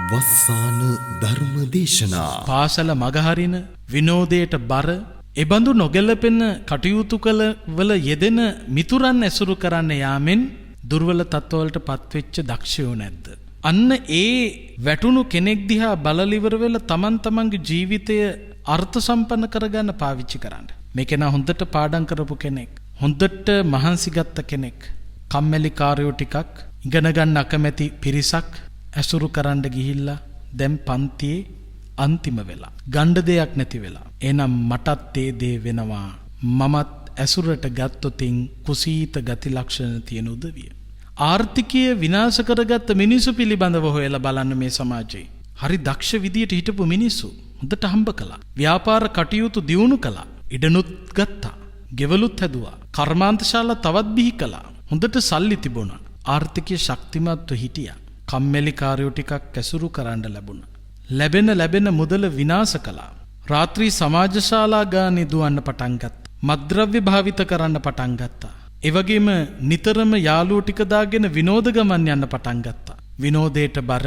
වස්සාන ධර්ම දේශනා පාසල මගහරින විනෝදයට බර එබඳු නොගැලපෙන කටයුතු කළ වල යෙදෙන මිතුරන් ඇසුරු කරන්න යාමෙන් දුර්වල තත්ත්වවලට පත්වෙච්ච දක්ෂයෝ නැද්ද? අන්න ඒ වැටුණු කෙනෙක් දිහා බලලිවර වෙලා තමන්ගේ ජීවිතය අර්ථ සම්පන්න කරගන්න පාවිච්චි කරන්න. මේක නා හොඳට පාඩම් කරපු කෙනෙක්, හොඳට මහන්සි ගත්ත කෙනෙක්, කම්මැලි කාර්යෝ ටිකක් ඉගෙන ගන්න අකමැති පිරිසක් ඇසුරු කරන්න ගිහිල්ලා දැන් පන්තියේ අන්තිම වෙලා ගණ්ඩ දෙයක් නැති වෙලා එහෙනම් මටත් ඒ දේ වෙනවා මමත් ඇසුරට ගත්තොතින් කුසීත ගති ලක්ෂණ තියෙන උදවිය. ආර්ථිකය විනාශ කරගත්ත මිනිසු පිළිබඳව හොයලා බලන්න මේ සමාජයේ. හරි දක්ෂ විදියට හිටපු මිනිස්සු හොඳට හම්බ කළා. ව්‍යාපාර කටයුතු දියුණු කළා. ඉඩනුත් ගත්තා. ගෙවලුත් හැදුවා. කර්මාන්තශාලා තවත් බිහි කළා. හොඳට සල්ලි තිබුණා. ආර්ථිකය ශක්තිමත්ව හිටියා. කම්මැලි කාර්යෝ ටිකක් ඇසුරු කරන්න ලැබුණා. ලැබෙන මුදල විනාශ කළා. රාත්‍රී සමාජශාලා ගානේ දුවන්න පටන් ගත්තා. මත්ද්‍රව්‍ය භාවිත කරන්න පටන් ගත්තා. ඒ වගේම නිතරම යාළුවෝ ටික දාගෙන විනෝද ගමන් යන්න පටන් ගත්තා. විනෝදයට බර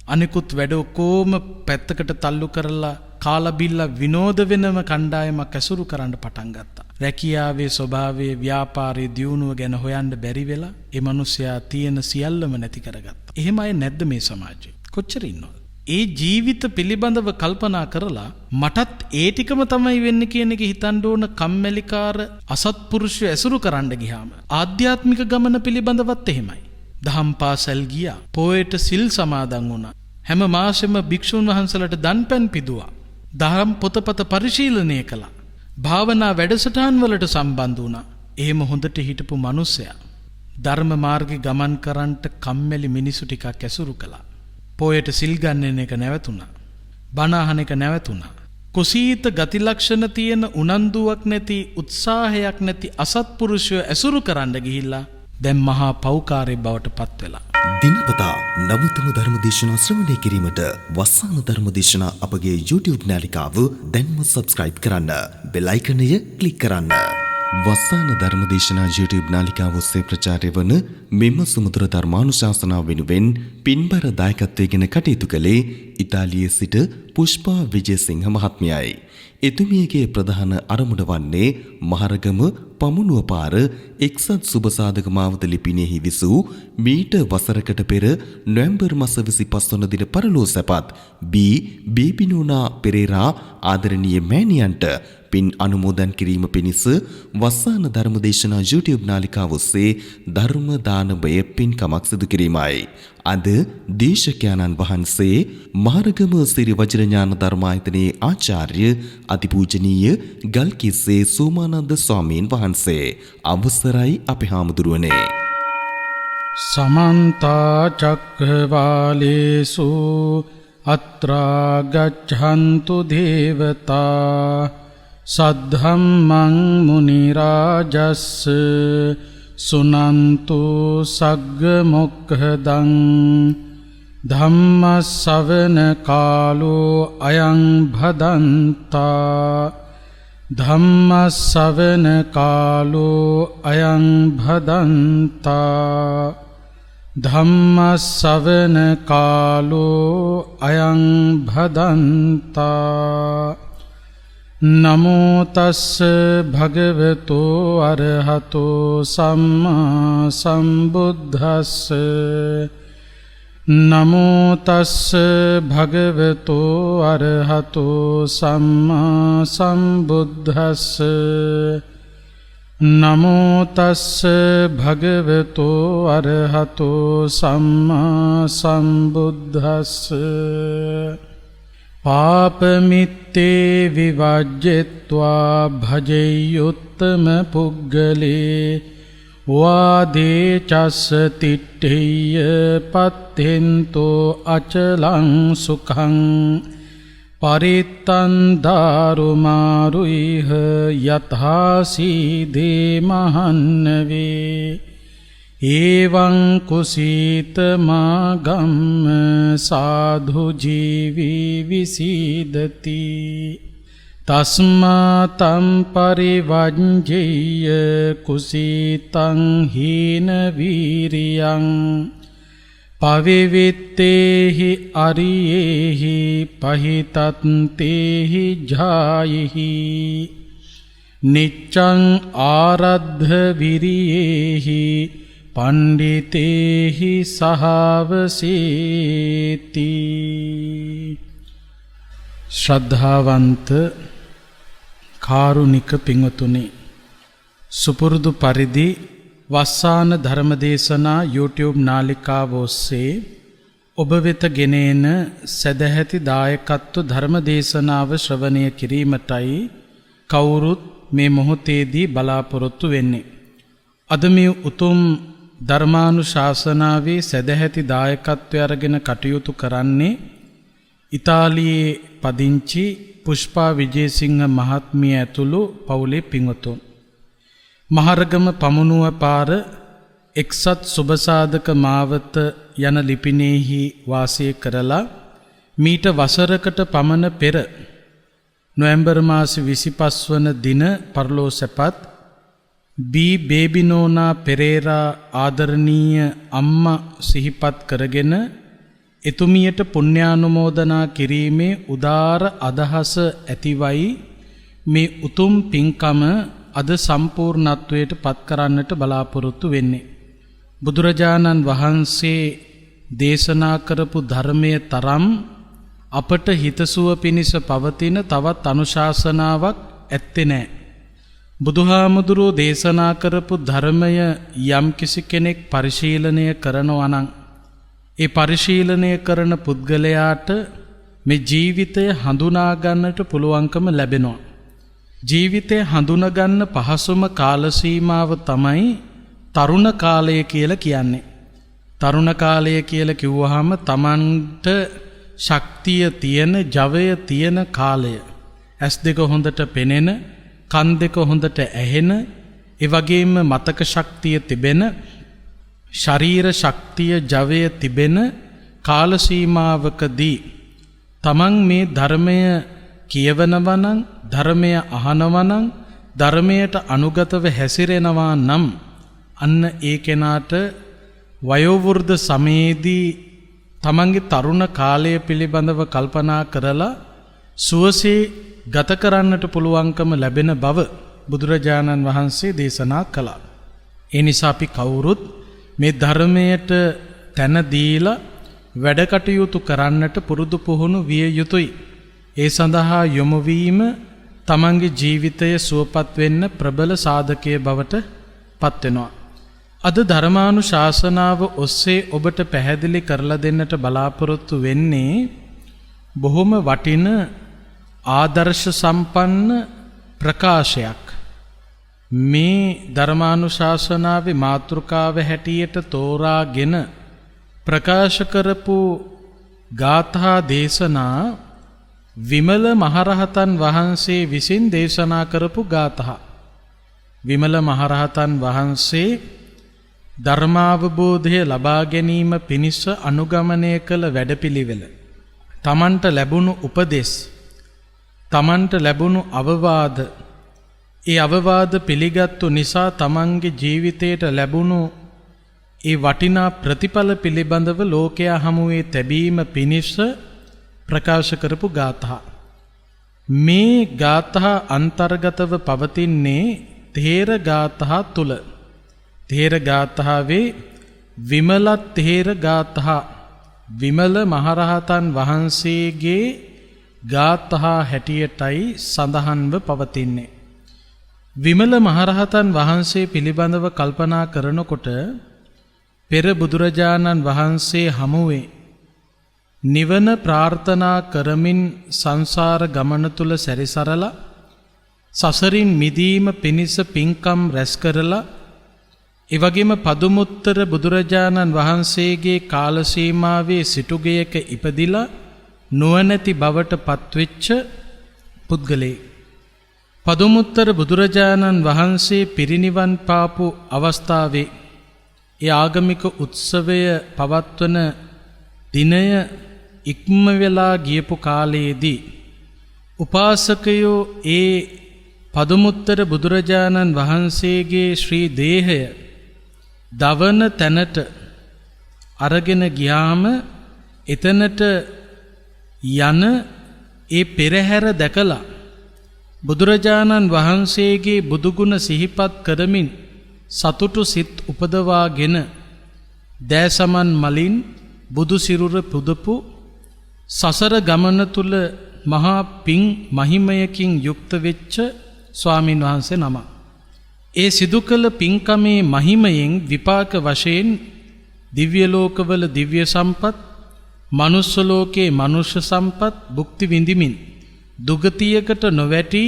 අනිකුත් වැඩ ඔක්කොම පැත්තකට තල්ලු කරලා කාලා බිල්ලා විනෝද වෙනම කණ්ඩායමක් ඇසුරු කරන්න පටන් ගත්තා. රැකියාවේ ස්වභාවයේ ව්‍යාපාරයේ දියුණුව ගැන හොයන්න බැරි වෙලා ඒ මිනිසයා තියෙන සියල්ලම නැති කරගත්තා. එහෙම අය නැද්ද මේ සමාජයේ? කොච්චර ඉන්නවද? ඒ ජීවිත පිළිබඳව කල්පනා කරලා මටත් ඒ ටිකම තමයි වෙන්නේ කියන එක හිතන්න ඕන. කම්මැලිකාර අසත්පුරුෂය ඇසුරු කරන්න ගියාම ආධ්‍යාත්මික ගමන පිළිබඳවත් එහෙමයි. දහම් පාසල් ගියා, පොයට සිල් සමාදන් වුණා, හැම මාසෙම භික්ෂුන් වහන්සේලාට දන්පැන් පිදුවා, දහම් පොතපත පරිශීලනය කළා, භාවනා වැඩසටහන් වලට සම්බන්ධ වුණා. එහෙම හොඳට හිටපු මිනිසයා ධර්ම මාර්ගේ ගමන් කරන්නට කම්මැලි මිනිසු ටිකක් ඇසුරු කළා. පොයට සිල් ගන්නන එක නැවතුණා. බණ අහන එක නැවතුණා. කුසීත ගති ලක්ෂණ තියෙන උනන්දුවක් නැති, උත්සාහයක් නැති අසත්පුරුෂයෝ ඇසුරු කරන්න ගිහිල්ලා දැන් මහා පෞකාරයෙක් බවට පත් වෙලා. දිනපතා නවතම ධර්ම දේශනා ශ්‍රවණය කිරීමට වස්සාන ධර්ම දේශනා අපගේ YouTube නාලිකාව දැන්ම subscribe කරන්න. බෙල් අයිකනය ක්ලික් කරන්න. වස්සාන ධර්ම දේශනා YouTube නාලිකාව ඔස්සේ ප්‍රචාරය වන මෙම සුමధుර ධර්මානුශාසනාව වෙනුවෙන් පින්බර දායකත්වයෙන් කටයුතු කළේ ඉතාලියේ සිට පුෂ්පා විජේසිංහ මහත්මියයි. එතුමියගේ ප්‍රධාන අරමුණ වන්නේ මහරගම පමුණුව පාර එක්සත් සුබසාධක මාවත ලිපිණයෙහි විසූ මීට වසරකට පෙර නොවැම්බර් මාස 25 වන දින පරලෝ සැපත් බීබිනෝනා පෙරේරා ආදරණීය මෑණියන්ට පින් අනුමෝදන් කිරීම පිණිස වස්සාන ධර්ම දේශනා YouTube නාලිකාව ඔස්සේ ධර්ම දානමය පින්කමක් සිදු කිරීමයි. අද දේශකයන්න් වහන්සේ මහරගම සිරි වජිරඥාන ධර්මායතනයේ ආචාර්ය අතිපූජනීය ගල්කිස්සේ සෝමානන්ද ස්වාමීන් වහන්සේ. අවසරයි අපේ හාමුදුරුවනේ. සමන්ත චක්ඛවාලේසු අත්‍රා ගච්ඡන්තු දේවතා සද්ධම්මං මුනි රාජස්ස සුනන්තු සග්ග මොක්ඛදං ධම්ම ශ්‍රවණ කාලෝ අයං භදන්තා ධම්ම ශ්‍රවණ කාලෝ අයං භදන්තා ධම්ම ශ්‍රවණ කාලෝ අයං භදන්තා. නමෝ තස්ස භගවතෝ අරහතෝ සම්මා සම්බුද්දස්ස නමෝ තස්ස භගවතෝ අරහතෝ සම්මා සම්බුද්දස්ස නමෝ තස්ස භගවතෝ අරහතෝ සම්මා සම්බුද්දස්ස පාපමිත්තේ විවජ්ජෙත්වා භජෙය්‍යුත්තම පුග්ගලේ වාදේ චස්ස තිට්ඨේය පත්තෙන්තෝ අචලං සුඛං පරිත්තං දාරුමාරුයිහ යථාසීදේ මහන්නවේ එවං කුසීත මාගම්ම සාධු ජීවී විසීදති තස්මා තම් පරිවංජේය කුසීතං හීන වීරියං පවිවිත්තේහි අරියේහි පහිතත්තේහි ජායෙහි නිච්ඡං ආරද්ධ විරියේහි පණ්ඩිතේහි සහවසේති. ශ්‍රද්ධාවන්ත කාරුණික පින්වතුනි, සුපුරුදු පරිදි වස්සාන ධර්මදේශනා YouTube නාලිකාව ඔස්සේ ඔබ වෙත ගෙනෙන සදැහැති දායකත්ව ධර්මදේශනාව ශ්‍රවණය කිරීමටයි කවුරුත් මේ මොහොතේදී බලාපොරොත්තු වෙන්නේ. අද මේ උතුම් ධර්මානුශාසනාවේ සදැහැති දායකත්වය අරගෙන කටයුතු කරන්නේ ඉතාලියේ පදිංචි පුෂ්පා විජේසිංහ මහත්මිය ඇතුළු පවුලේ පින්වතුන්. මහරගම පමුණුව පාර එක්සත් සුබසාධක මාවත යන ලිපිනයෙහි වාසය කරලා මීට වසරකට පමණ පෙර නොවැම්බර් මාස 25 වන දින පරලෝ සැපත් බී බේබිනෝනා පෙරේරා ආදරණීය අම්මා සිහිපත් කරගෙන එතුමියට පුණ්‍යානුමෝදනා කිරීමේ උදාර අදහස ඇතිවයි මේ උතුම් පින්කම අද සම්පූර්ණත්වයට පත් කරන්නට බලාපොරොත්තු වෙන්නේ. බුදුරජාණන් වහන්සේ දේශනා කරපු ධර්මයේ තරම් අපට හිතසුව පිණිස පවතින තවත් අනුශාසනාවක් ඇත්තේ නැහැ. බුදුහාමුදුරුවෝ දේශනා කරපු ධර්මය යම් කිසි කෙනෙක් පරිශීලනය කරනවා නම් ඒ පරිශීලනය කරන පුද්ගලයාට මේ ජීවිතය හඳුනා ගන්නට පුළුවන්කම ලැබෙනවා. ජීවිතය හඳුනගන්න පහසුම කාල සීමාව තමයි තරුණ කාලය කියලා කියන්නේ. තරුණ කාලය කියලා කිව්වහම Tamanට ශක්තිය තියෙන, ජවය තියෙන කාලය. ඇස් දෙක හොඳට පෙනෙන, කන් දෙක හොඳට ඇහෙන, ඒ වගේම මතක ශක්තිය තිබෙන, ශරීර ශක්තිය, ජවය තිබෙන කාල සීමාවකදී Taman මේ ධර්මය කියවනවා නම්, ධර්මය අහනවා නම්, ධර්මයට අනුගතව හැසිරෙනවා නම් අන්න ඒ කෙනාට වයෝවෘද්ධ සමයේදී තමන්ගේ තරුණ කාලය පිළිබඳව කල්පනා කරලා සුවසේ ගත කරන්නට පුළුවන්කම ලැබෙන බව බුදුරජාණන් වහන්සේ දේශනා කළා. ඒ නිසා අපි කවුරුත් මේ ධර්මයට තැන දීලා වැඩ කටයුතු කරන්නට පුරුදු පුහුණු විය යුතුයි. ඒ සඳහා යොමු වීම තමන්ගේ ජීවිතය සුවපත් වෙන්න ප්‍රබල සාධකයේ බවට පත් වෙනවා. අද ධර්මානුශාසනාව ඔස්සේ ඔබට පැහැදිලි කරලා දෙන්නට බලාපොරොත්තු වෙන්නේ බොහොම වටින ආදර්ශ සම්පන්න ප්‍රකාශයක්. මේ ධර්මානුශාසනාවේ මාතෘකාව හැටියට තෝරාගෙන ප්‍රකාශ කරපු ගාථා දේශනා විමල මහරහතන් වහන්සේ විසින් දේශනා කරපු ගාථා. විමල මහරහතන් වහන්සේ ධර්මාවබෝධය ලබා ගැනීම පිණිස අනුගමනය කළ වැඩපිළිවෙල, තමන්ට ලැබුණු උපදෙස්, තමන්ට ලැබුණු අවවාද, ඒ අවවාද පිළිගත්තු නිසා තමන්ගේ ජීවිතයට ලැබුණු ඒ වටිනා ප්‍රතිඵල පිළිබඳව ලෝකයා හමුවේ තැබීම පිණිස ප්‍රකාශ කරපු ගාථා. මේ ගාථා අන්තර්ගතව පවතින්නේ තේර ගාථා තුල. තේර ගාථාවේ විමලත් තේර ගාථා, විමල මහරහතන් වහන්සේගේ ගාථා හැටියටයි සඳහන්ව පවතින්නේ. විමල මහරහතන් වහන්සේ පිළිබඳව කල්පනා කරනකොට පෙර බුදුරජාණන් වහන්සේ හමුවේ නිවන ප්‍රාර්ථනා කරමින් සංසාර ගමන තුල සැරිසරලා සසරින් මිදීම පිණිස පින්කම් රැස් කරලා එවැගේම පදුමුත්තර බුදුරජාණන් වහන්සේගේ කාල සීමාවේ සිටුගයක ඉපදිලා නුවණැති බවට පත්වෙච්ච පුද්ගලයෙක්. පදුමුත්තර බුදුරජාණන් වහන්සේ පිරිනිවන් පාපු අවස්ථාවේ ඒ ආගමික උත්සවය පවත්වන දිනය ඉක්ම වෙලා ගියපු කාලයේදී උපාසකයෝ ඒ පදුමුත්තර බුදුරජාණන් වහන්සේගේ ශ්‍රී දේහය දවන තැනට අරගෙන ගියාම එතනට යන ඒ පෙරහැර දැකලා බුදුරජාණන් වහන්සේගේ බුදුගුණ සිහිපත් කරමින් සතුටු සිත් උපදවාගෙන දෑසමන් මලින් බුදු සිරුර පුදපු සසර ගමන තුල මහා පිං මහිමයකින් යුක්ත වෙච්ච ස්වාමින් වහන්සේ නම. ඒ සිදු කළ පිංකමේ මහිමයෙන් විපාක වශයෙන් දිව්‍ය ලෝකවල දිව්‍ය සම්පත්, මනුස්ස ලෝකේ මනුෂ්‍ය සම්පත් භුක්ති විඳිමින් දුගතියකට නොවැටි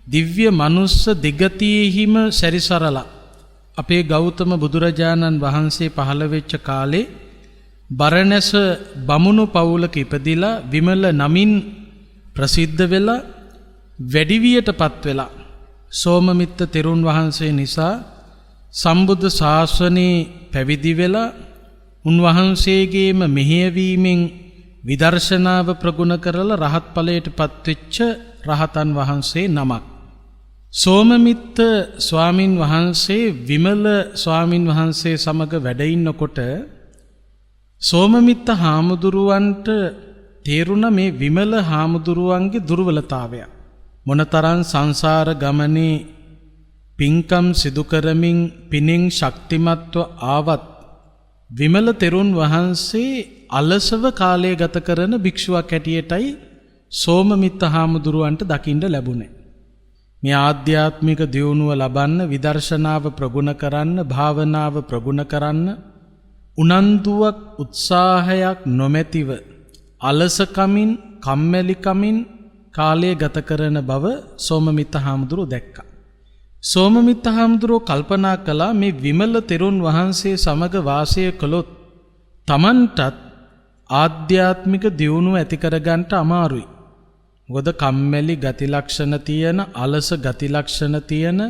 දිව්‍ය මනුස්ස දෙගතියෙහිම සැරිසරලා අපේ ගෞතම බුදුරජාණන් වහන්සේ පහළ වෙච්ච කාලේ බරණැස බමුණු පවුලක ඉපදිලා විමල නමින් ප්‍රසිද්ධ වෙලා වැඩිවියටපත් වෙලා සෝමමිත්ත තෙරුන් වහන්සේ නිසා සම්බුද්ධ ශාසනයේ පැවිදි වෙලා උන්වහන්සේගේම මෙහෙයවීමෙන් විදර්ශනාව ප්‍රගුණ කරලා රහත් ඵලයටපත් වෙච්ච රහතන් වහන්සේ නමක්. සෝමමිත්ත ස්වාමින් වහන්සේ විමල ස්වාමින් වහන්සේ සමග වැඩ ඉන්නකොට සෝමමිත්ත හාමුදුරුවන්ට තේරුණ මේ විමල හාමුදුරුවන්ගේ දුර්වලතාවය. මොනතරම් සංසාර ගමනේ පින්කම් සිදු කරමින් පිනින් ශක්තිමත්ව ආවත් විමල තෙරුන් වහන්සේ අලසව කාලය ගත කරන භික්ෂුවක් හැටියටයි සෝමමිත්ත හාමුදුරුවන්ට දකින්න ලැබුණේ. මේ ආධ්‍යාත්මික දියුණුව ලබන්න, විදර්ශනාව ප්‍රගුණ කරන්න, භාවනාව ප්‍රගුණ කරන්න උනන්දුවක් උත්සාහයක් නොමැතිව අලසකමින් කම්මැලිකමින් කාලය ගත කරන බව සෝමමිත්ත හාමුදුරුව දැක්කා. සෝමමිත්ත හාමුදුරුව කල්පනා කළා මේ විමල තෙරුන් වහන්සේ සමග වාසය කළොත් Tamanටත් ආධ්‍යාත්මික දියුණුව ඇති කරගන්න අමාරුයි. මොකද කම්මැලි ගති ලක්ෂණ තියෙන, අලස ගති ලක්ෂණ තියෙන,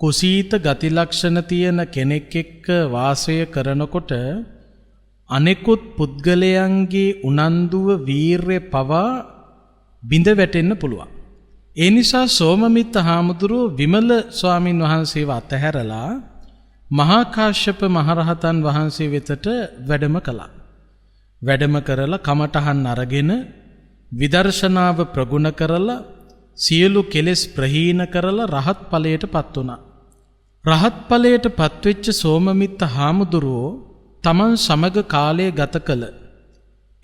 කුසීත ගති ලක්ෂණ තියෙන කෙනෙක් එක්ක වාසය කරනකොට අනෙකුත් පුද්ගලයන්ගේ උනන්දුව වීරය පවා බිඳ වැටෙන්න පුළුවන්. ඒ නිසා සෝමමිත්ත හාමුදුරුව විමල ස්වාමින් වහන්සේව අතහැරලා මහා කාශ්‍යප මහරහතන් වහන්සේ වෙතට වැඩම කළා. වැඩම කරලා කමඨහන් අරගෙන විදර්ශනාව ප්‍රගුණ කරලා සියලු කෙලෙස් ප්‍රහීන කරලා රහත් ඵලයටපත් වුණා. රහත් ඵලයටපත් වෙච්ච සෝමමිත්ත හාමුදුරුවෝ තමන් සමග කාලය ගත කළ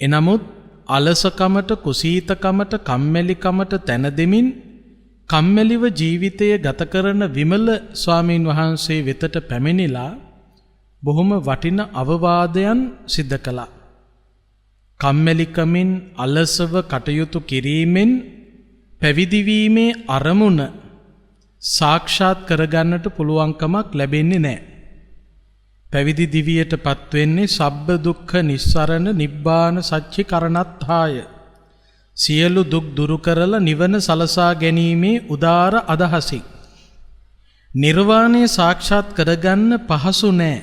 එනමුත් අලසකමට, කුසීතකමට, කම්මැලිකමට තැන දෙමින් කම්මැලිව ජීවිතය ගත කරන විමල ස්වාමීන් වහන්සේ වෙතට පැමිණිලා බොහොම වටින අවවාදයන් සිද්ධ කළා. කම්මැලිකමින් අලසව කටයුතු කිරීමෙන් පැවිදිවීමේ අරමුණ සාක්ෂාත් කරගන්නට පුළුවන්කමක් ලැබෙන්නේ නැහැ. පැවිදි දිවියටපත් වෙන්නේ සබ්බ දුක්ඛ නිස්සරණ නිබ්බාන සච්චි කරණත්ථාය. සියලු දුක් දුරු කරලා නිවන සලසා ගැනීමේ උදාර අදහසින්. නිර්වාණය සාක්ෂාත් කරගන්න පහසු නෑ.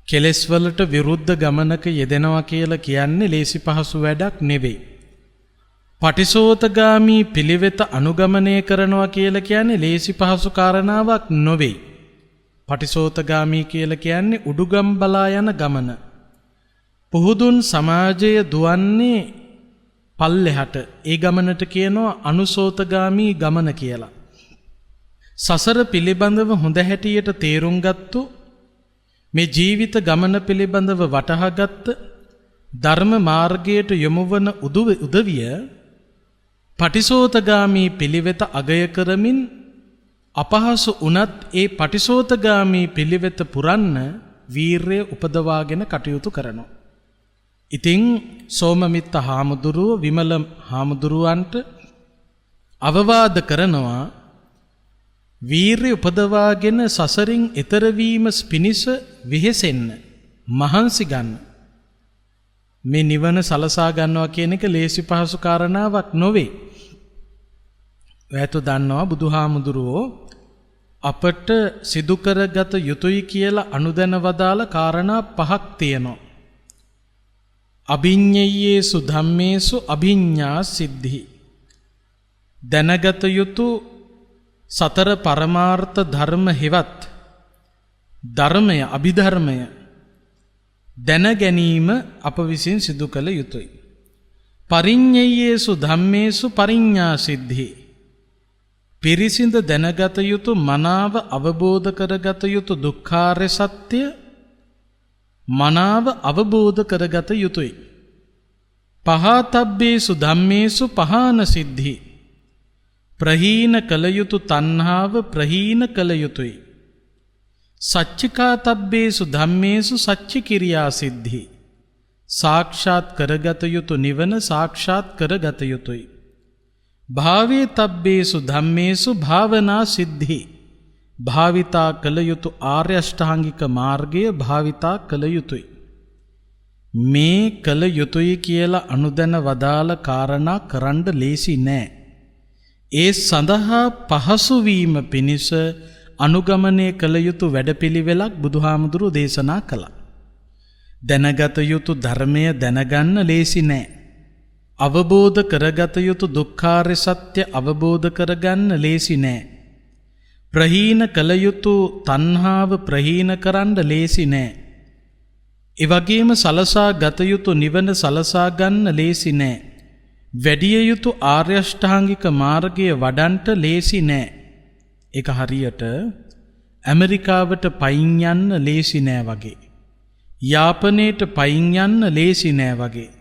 කෙලෙස් වලට විරුද්ධ ගමනක යෙදෙනවා කියලා කියන්නේ ලේසි පහසු වැඩක් නෙවෙයි. පටිසෝතගාමී පිළිවෙත අනුගමනය කරනවා කියලා කියන්නේ ලේසි පහසු කාරණාවක් නොවේ. පටිසෝතගාමී කියලා කියන්නේ උඩුගම් බලා යන ගමන. පුහුදුන් සමාජය දුවන්නේ පල්ලෙහාට. ඒ ගමනට කියනවා අනුසෝතගාමී ගමන කියලා. සසර පිළිබඳව හොඳ හැටියට තේරුම් ගත්තු මේ ජීවිත ගමන පිළිබඳව වටහාගත් ධර්ම මාර්ගයට යොමු වන උදවිය පටිසෝතගාමී පිළිවෙත අගය කරමින් අපහසු වුණත් ඒ පටිසෝතගාමී පිළිවෙත පුරන්න වීරය උපදවාගෙන කටයුතු කරනවා. ඉතින් සෝමමිත්ත හාමුදුරුව විමල හාමුදුරුවන්ට අවවාද කරනවා වීරය උපදවාගෙන සසරින් එතර වීම පිණිස විහෙසෙන්න, මහන්සි ගන්න. මේ නිවන සලසා ගන්නවා කියන එක ලේසි පහසු කාරණාවක් නොවේ. ඔයත් දන්නවා බුදුහාමුදුරුවෝ අපට සිදු කරගත යුතුයි කියලා අනුදැන වදාළ කාරණා 5ක් තියෙනවා. අභිඤ්ඤයේසු ධම්මේසු අභිඤ්ඤා සිද්ධි. දැනගත යුතු සතර පරමාර්ථ ධර්ම හෙවත් ධර්මය, අභිධර්මය දැන ගැනීම අප විසින් සිදු කළ යුතුය. පරිඤ්ඤයේසු ධම්මේසු පරිඤ්ඤා සිද්ධි. පිරිසිඳ දැනගත යුතු මනාව අවබෝධ කරගත යුතු දුක්ඛාර්ය සත්‍ය මනාව අවබෝධ කරගත යුතුය. පහතබ්බේසු ධම්මේසු පහාන සිද්ධි. ප්‍රහීන කළ යුතු තණ්හාව ප්‍රහීන කළ යුතුය. සච්චිකාතබ්බේසු ධම්මේසු සච්චි කිරියා සිද්ධි. සාක්ෂාත් කරගත යුතු නිවන සාක්ෂාත් කරගත යුතුය. භාවේ තබ්බේසු ධම්මේසු භාවනා සිද්ධි. භාවිතා කළ යුතු ආර්ය අෂ්ටාංගික මාර්ගය භාවිතා කළ යුතුය. මේ කළ යුතුය කියලා අනුදැන වදාළ කාරණා කරන්න ලේසි නෑ. ඒ සඳහා පහසු වීම පිණිස අනුගමනය කළ යුතු වැඩපිළිවෙලක් බුදුහාමුදුරු දේශනා කළා. දැනගත යුතු ධර්මය දැනගන්න ලේසි නෑ. අවබෝධ කරගත යුතු දුක්ඛාර්ය සත්‍ය අවබෝධ කරගන්න ලේසි නෑ. ප්‍රහීන කළ යුතු තණ්හාව ප්‍රහීන කරන්න ලේසි නෑ. ඒ වගේම සලසා ගත යුතු නිවන සලසා ගන්න ලේසි නෑ. වැඩිය යුතු ආර්ය අෂ්ටාංගික මාර්ගය වඩන්ට ලේසි නෑ. ඒක හරියට ඇමරිකාවට පයින් යන්න ලේසි නෑ වගේ. යාපනයට පයින් යන්න ලේසි නෑ වගේ.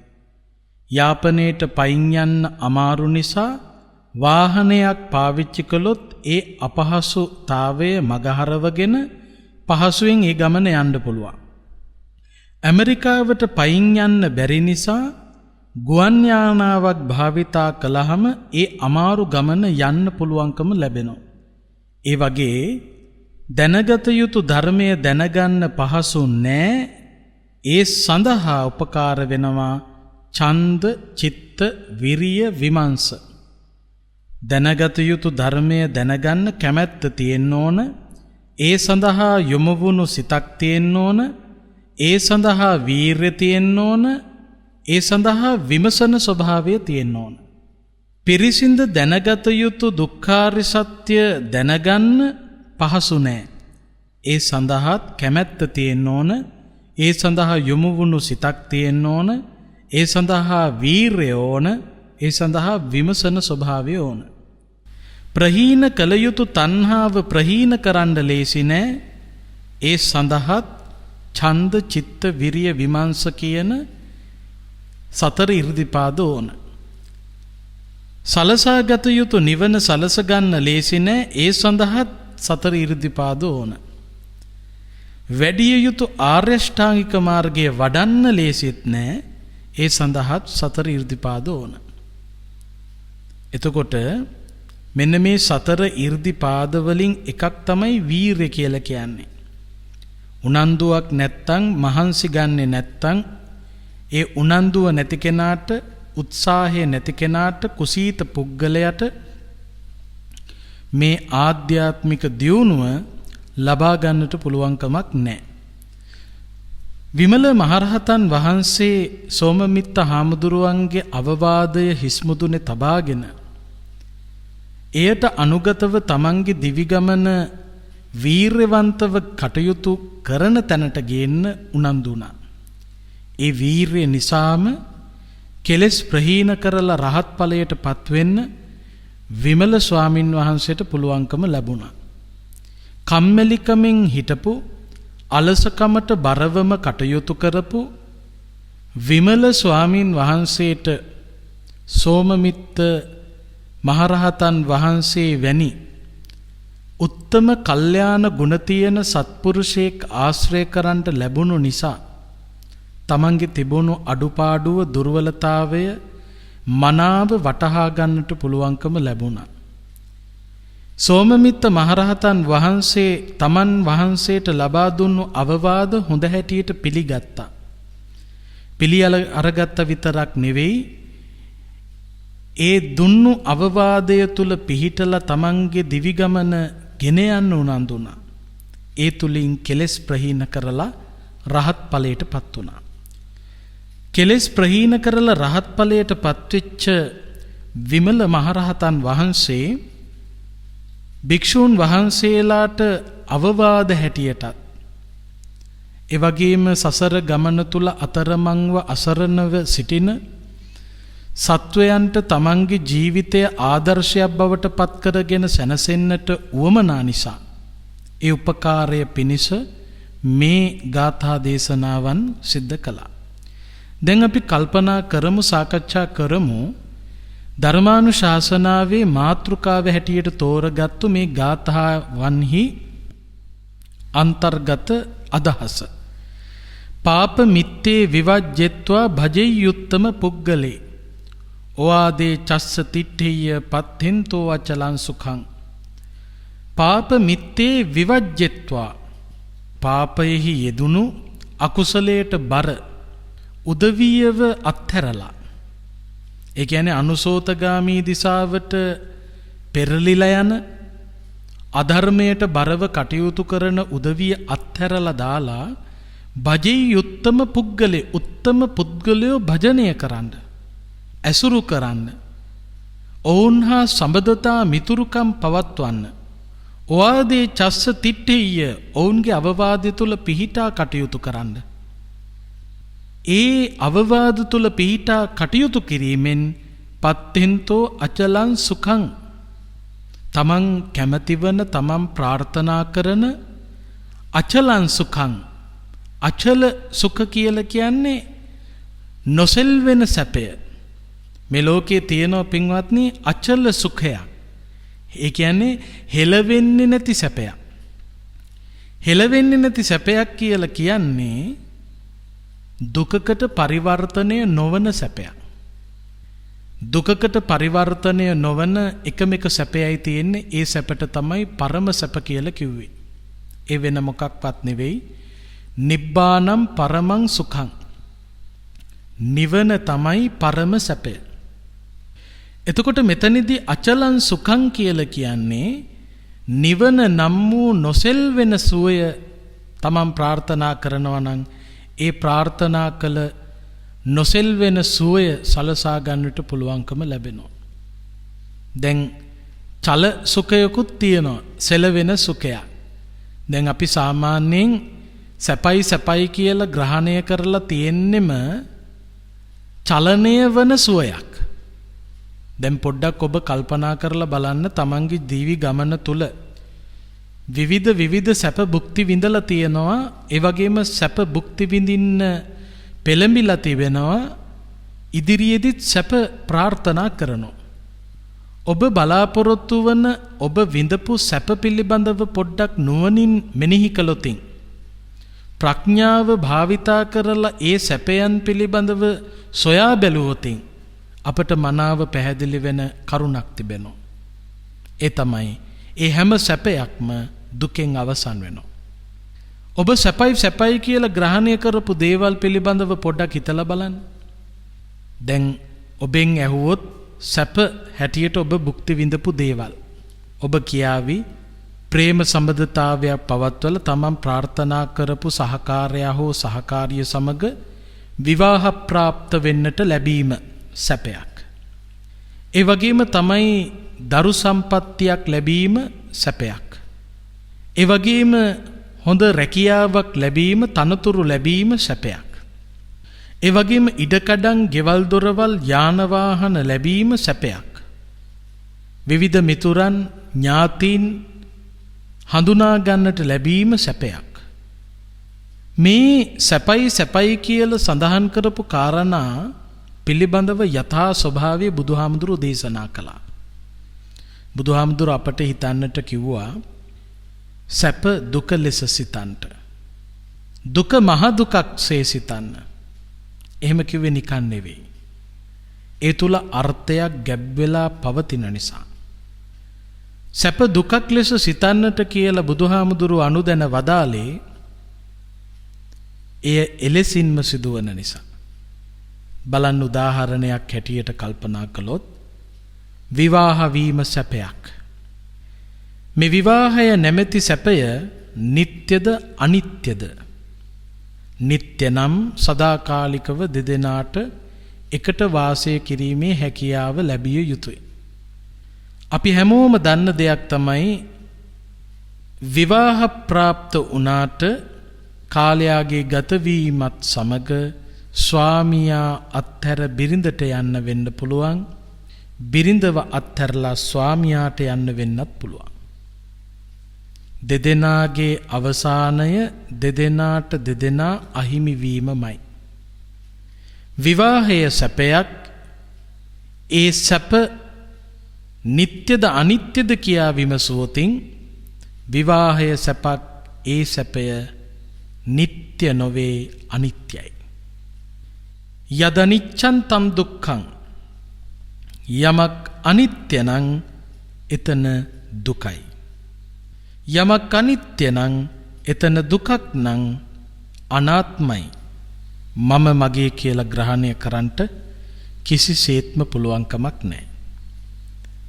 යාපනයට පයින් යන්න අමාරු නිසා වාහනයක් පාවිච්චි කළොත් ඒ අපහසුතාවය මගහරවගෙන පහසුවෙන් ඒ ගමන යන්න පුළුවන්. ඇමරිකාවට පයින් යන්න බැරි නිසා ගුවන් යානාවක් භාවිතා කළාම ඒ අමාරු ගමන යන්න පුළුවන්කම ලැබෙනවා. ඒ වගේ දැනගත යුතු ධර්මය දැනගන්න පහසු නෑ. ඒ සඳහා උපකාර වෙනවා ඡන්ද, චිත්ත, විරිය, විමර්ශ. දැනගත යුතු ධර්මය දැනගන්න කැමැත්ත තියෙන්න ඕන. ඒ සඳහා යොමු වුණු සිතක් තියෙන්න ඕන. ඒ සඳහා වීරිය තියෙන්න ඕන. ඒ සඳහා විමසන ස්වභාවය තියෙන්න ඕන. පිරිසිඳ දැනගත යුතු දුක්ඛාර්ය සත්‍ය දැනගන්න පහසු නෑ. ඒ සඳහාත් කැමැත්ත තියෙන්න ඕන. ඒ සඳහා යොමු වුණු සිතක් තියෙන්න ඕන. ඒ සඳහා වීරිය ඕන. ඒ සඳහා විමසන ස්වභාවය ඕන. ප්‍රහීන කළ යුතු තණ්හාව ප්‍රහීන කරන්න ලේසි නෑ. ඒ සඳහාත් ඡන්ද, චිත්ත, විරිය, විමර්ශ කියන සතර ඉර්ධිපාද ඕන. සලසාගත යුතු නිවන සලස ගන්න ලේසි නෑ. ඒ සඳහාත් සතර ඉර්ධිපාද ඕන. වැඩිය යුතු ආර්ය අෂ්ටාංගික මාර්ගය වඩන්න ලේසිත් නෑ. ඒ සඳහාත් සතර ඉර්ධිපාද ඕන. එතකොට මෙන්න මේ සතර ඉර්ධිපාද වලින් එකක් තමයි වීරිය කියලා කියන්නේ. උනන්දුවක් නැත්තම්, මහන්සි ගන්නෙ නැත්තම්, ඒ උනන්දුව නැති කෙනාට, උත්සාහය නැති කෙනාට, කුසීත පුද්ගලයාට මේ ආධ්‍යාත්මික දියුණුව ලබා ගන්නට පුළුවන්කමක් නැහැ. විමල මහරහතන් වහන්සේ සෝමමිත්ත හාමුදුරුවන්ගේ අවවාදය හිස්මුදුනේ තබාගෙන එයට අනුගතව තමන්ගේ දිවිගමන වීරවන්තව කටයුතු කරන තැනට ගේන්න උනන්දු වුණා. ඒ වීරිය නිසාම කෙලෙස් ප්‍රහීන කරලා රහත් ඵලයට පත්වෙන්න විමල ස්වාමින් වහන්සේට පුළුවන්කම ලැබුණා. කම්මැලිකමින් හිටපු, අලසකමට බරවම කටයුතු කරපු විමල ස්වාමින් වහන්සේට සෝමමිත්ත මහරහතන් වහන්සේ වැනි උත්තම කල්යාණ ගුණ තියෙන සත්පුරුෂයෙක් ආශ්‍රය කරන්ට ලැබුණු නිසා තමන්ගේ තිබුණු අඩුපාඩුව, දුර්වලතාවය මනාව වටහා ගන්නට පුළුවන්කම ලැබුණා. සෝමමිත්ත මහරහතන් වහන්සේ තමන් වහන්සේට ලබා දුන්නු අවවාද හොඳ හැටියට පිළිගත්තා. පිළියල අරගත්ත විතරක් නෙවෙයි, ඒ දුන්නු අවවාදය තුල පිහිටලා තමන්ගේ දිවිගමන ගෙන යන්න උනන්දු වුණා. ඒ තුලින් කෙලෙස් ප්‍රහීන කරලා රහත් ඵලයට පත් වුණා. කෙලෙස් ප්‍රහීන කරලා රහත් ඵලයට පත්වෙච්ච විමල මහරහතන් වහන්සේ භික්ෂූන් වහන්සේලාට අවවාද හැටියටත් ඒ වගේම සසර ගමන තුල අතරමංව අසරණව සිටින සත්වයන්ට තමන්ගේ ජීවිතය ආදර්ශයක් බවට පත් කරගෙන සැනසෙන්නට උවමනා නිසා ඒ උපකාරය පිණිස මේ ගාථා දේශනාවන් සිද්ධ කළා. දැන් අපි කල්පනා කරමු, සාකච්ඡා කරමු ධර්මානුශාසනාවේ මාතෘකාව හැටියට තෝරගත්තු මේ ගාථාවන්හි අන්තර්ගත අදහස. පාප මිත්තේ විවජ්ජෙත්වා භජෙය්‍යුත්තම පුග්ගලේ ඕආදේ චස්ස තිට්ඨිය පත්තෙන්තෝ අචලං සුඛං. පාප මිත්තේ විවජ්ජෙත්වා, පාපයෙහි යෙදුණු අකුසලයට බර උදවියව අත්හැරලා, ඒ කියන්නේ අනුසෝතගාමී දිසාවට පෙරලිලා යන අධර්මයට බරව කටයුතු කරන උදවිය අත්හැරලා දාලා භජෙය්‍යුත්තම පුග්ගලේ, උත්තම පුද්ගලයෝ භජනය කරන්න, ඇසුරු කරන්න, ඔවුන් හා සම්බන්ධතා මිතුරුකම් පවත්වන්න, ඔයාදේ චස්ස තිට්ඨිය, ඔවුන්ගේ අවවාදය තුල පිහිටා කටයුතු කරන්න. ඒ අවවාද තුල පිහිටා කටයුතු කිරීමෙන් පත්තෙන්තෝ අචලං සුඛං, තමන් කැමැතිවන, තමන් ප්‍රාර්ථනා කරන අචලං සුඛං. අචල සුඛ කියලා කියන්නේ නොසෙල්වෙන සැපය. මේ ලෝකයේ තියෙන පින්වත්නි අචල සුඛයක්. ඒ කියන්නේ හෙලවෙන්නේ නැති සැපයක්. හෙලවෙන්නේ නැති සැපයක් කියලා කියන්නේ දුකකට පරිවර්තනය නොවන සැපයක්. දුකකට පරිවර්තනය නොවන එකම එක සැපයයි තියෙන්නේ. ඒ සැපට තමයි පරම සැප කියලා කිව්වේ. ඒ වෙන මොකක්වත් නෙවෙයි. නිබ්බානම් පරමං සුඛං. නිවන තමයි පරම සැපය. එතකොට මෙතනදී අචලං සුඛං කියලා කියන්නේ නිවන නම් වූ නොසෙල්වෙන සුවය තමන් ප්‍රාර්ථනා කරනවා නම් ඒ ප්‍රාර්ථනා කළ නොසෙල්වෙන සුවය සලසා ගන්නට පුළුවන්කම ලැබෙනවා. දැන් චල සුඛයකුත් තියෙනවා, සෙලවෙන සුඛයක්. දැන් අපි සාමාන්‍යයෙන් සැපයි කියලා ග්‍රහණය කරලා තියෙන්නෙම චලනය වන සුවයක්. දැන් පොඩ්ඩක් ඔබ කල්පනා කරලා බලන්න, තමන්ගේ දිවි ගමන තුල විවිධ සැප භුක්ති විඳලා තියෙනවා. ඒ වගේම සැප භුක්ති විඳින්න පෙළඹිලා තිබෙනවා. ඉදිරියේදීත් සැප ප්‍රාර්ථනා කරනවා. ඔබ බලාපොරොත්තු වන, ඔබ විඳපු සැප පිළිබඳව පොඩ්ඩක් නුවණින් මෙනෙහි කළොතින්, ප්‍රඥාව භාවිතා කරලා ඒ සැපයන් පිළිබඳව සොයා බැලුවොතින් අපට මනාව පැහැදිලි වෙන කරුණක් තිබෙනවා. ඒ තමයි ඒ හැම සැපයක්ම දුකෙන් අවසන් වෙනවා. ඔබ සැපයි කියලා ග්‍රහණය කරපු දේවල් පිළිබඳව පොඩ්ඩක් හිතලා බලන්න. දැන් ඔබෙන් ඇහුවොත් සැප හැටියට ඔබ භුක්ති විඳපු දේවල්, ඔබ කියාවි ප්‍රේම සම්බන්ධතාවයක් පවත්වලා තමන් ප්‍රාර්ථනා කරපු සහකාරයා හෝ සහකාරිය සමග විවාහ ප්‍රාප්ත වෙන්නට ලැබීම සැපයක්. ඒ වගේම තමයි දරු සම්පත්තියක් ලැබීම සැපයක්. ඒ වගේම හොඳ රැකියාවක් ලැබීම, තනතුරු ලැබීම සැපයක්. ඒ වගේම ඉඩකඩම්, ගෙවල් දොරවල්, යාන වාහන ලැබීම සැපයක්. විවිධ මිතුරන්, ඥාතීන් හඳුනා ගන්නට ලැබීම සැපයක්. මේ සැපයි කියලා සඳහන් කරපු කාරණා පිළිබඳව යථා ස්වභාවය බුදුහාමුදුරුවෝ දේශනා කළා. බුදුහාමුදුරුවෝ අපට හිතන්නට කිව්වා සැප දුක ලෙස සිතන්නට. දුක මහ දුකක්සේ සිතන්න. එහෙම කිව්වේ නිකන් නෙවෙයි. ඒ තුල අර්ථයක් ගැබ් වෙලා පවතින නිසා. සැප දුකක් ලෙස සිතන්නට කියලා බුදුහාමුදුරුවෝ අනුදැන වදාලේ එය එලෙසින්ම සිදුවන නිසා. බලන්න, උදාහරණයක් හැටියට කල්පනා කළොත් විවාහ වීම සැපයක්. මේ විවාහය නැමැති සැපය නිට්ටයද අනිත්‍යද? නිට්ටය නම් සදාකාලිකව දෙදෙනාට එකට වාසය කිරීමේ හැකියාව ලැබිය යුතුය. අපි හැමෝම දන්න දෙයක් තමයි විවාහ ප්‍රාප්ත වුණාට කාලයාගේ ගතවීමත් සමග ස්වාමියා අත්හැර බිරිඳට යන්න වෙන්න පුළුවන්. බිරිඳව අත්හැරලා ස්වාමියාට යන්න වෙන්නත් පුළුවන්. දෙදෙනාගේ අවසානය දෙදෙනාට දෙදෙනා අහිමි වීමමයි. විවාහය සැපයක්. ඒ සැප නිත්‍යද අනිත්‍යද කියා විමසුවොතින් විවාහය සැපක්. ඒ සැපය නිත්‍ය නොවේ අනිත්‍යයි. යදනිච්ඡන් තම් දුක්ඛං. යමක් අනිත්‍ය නම් එතන දුකයි. යමක් අනිත්‍ය නම් එතන දුකක් නම් අනාත්මයි. මම මගේ කියලා ග්‍රහණය කරන්නට කිසිසේත්ම පුළුවන්කමක් නැහැ.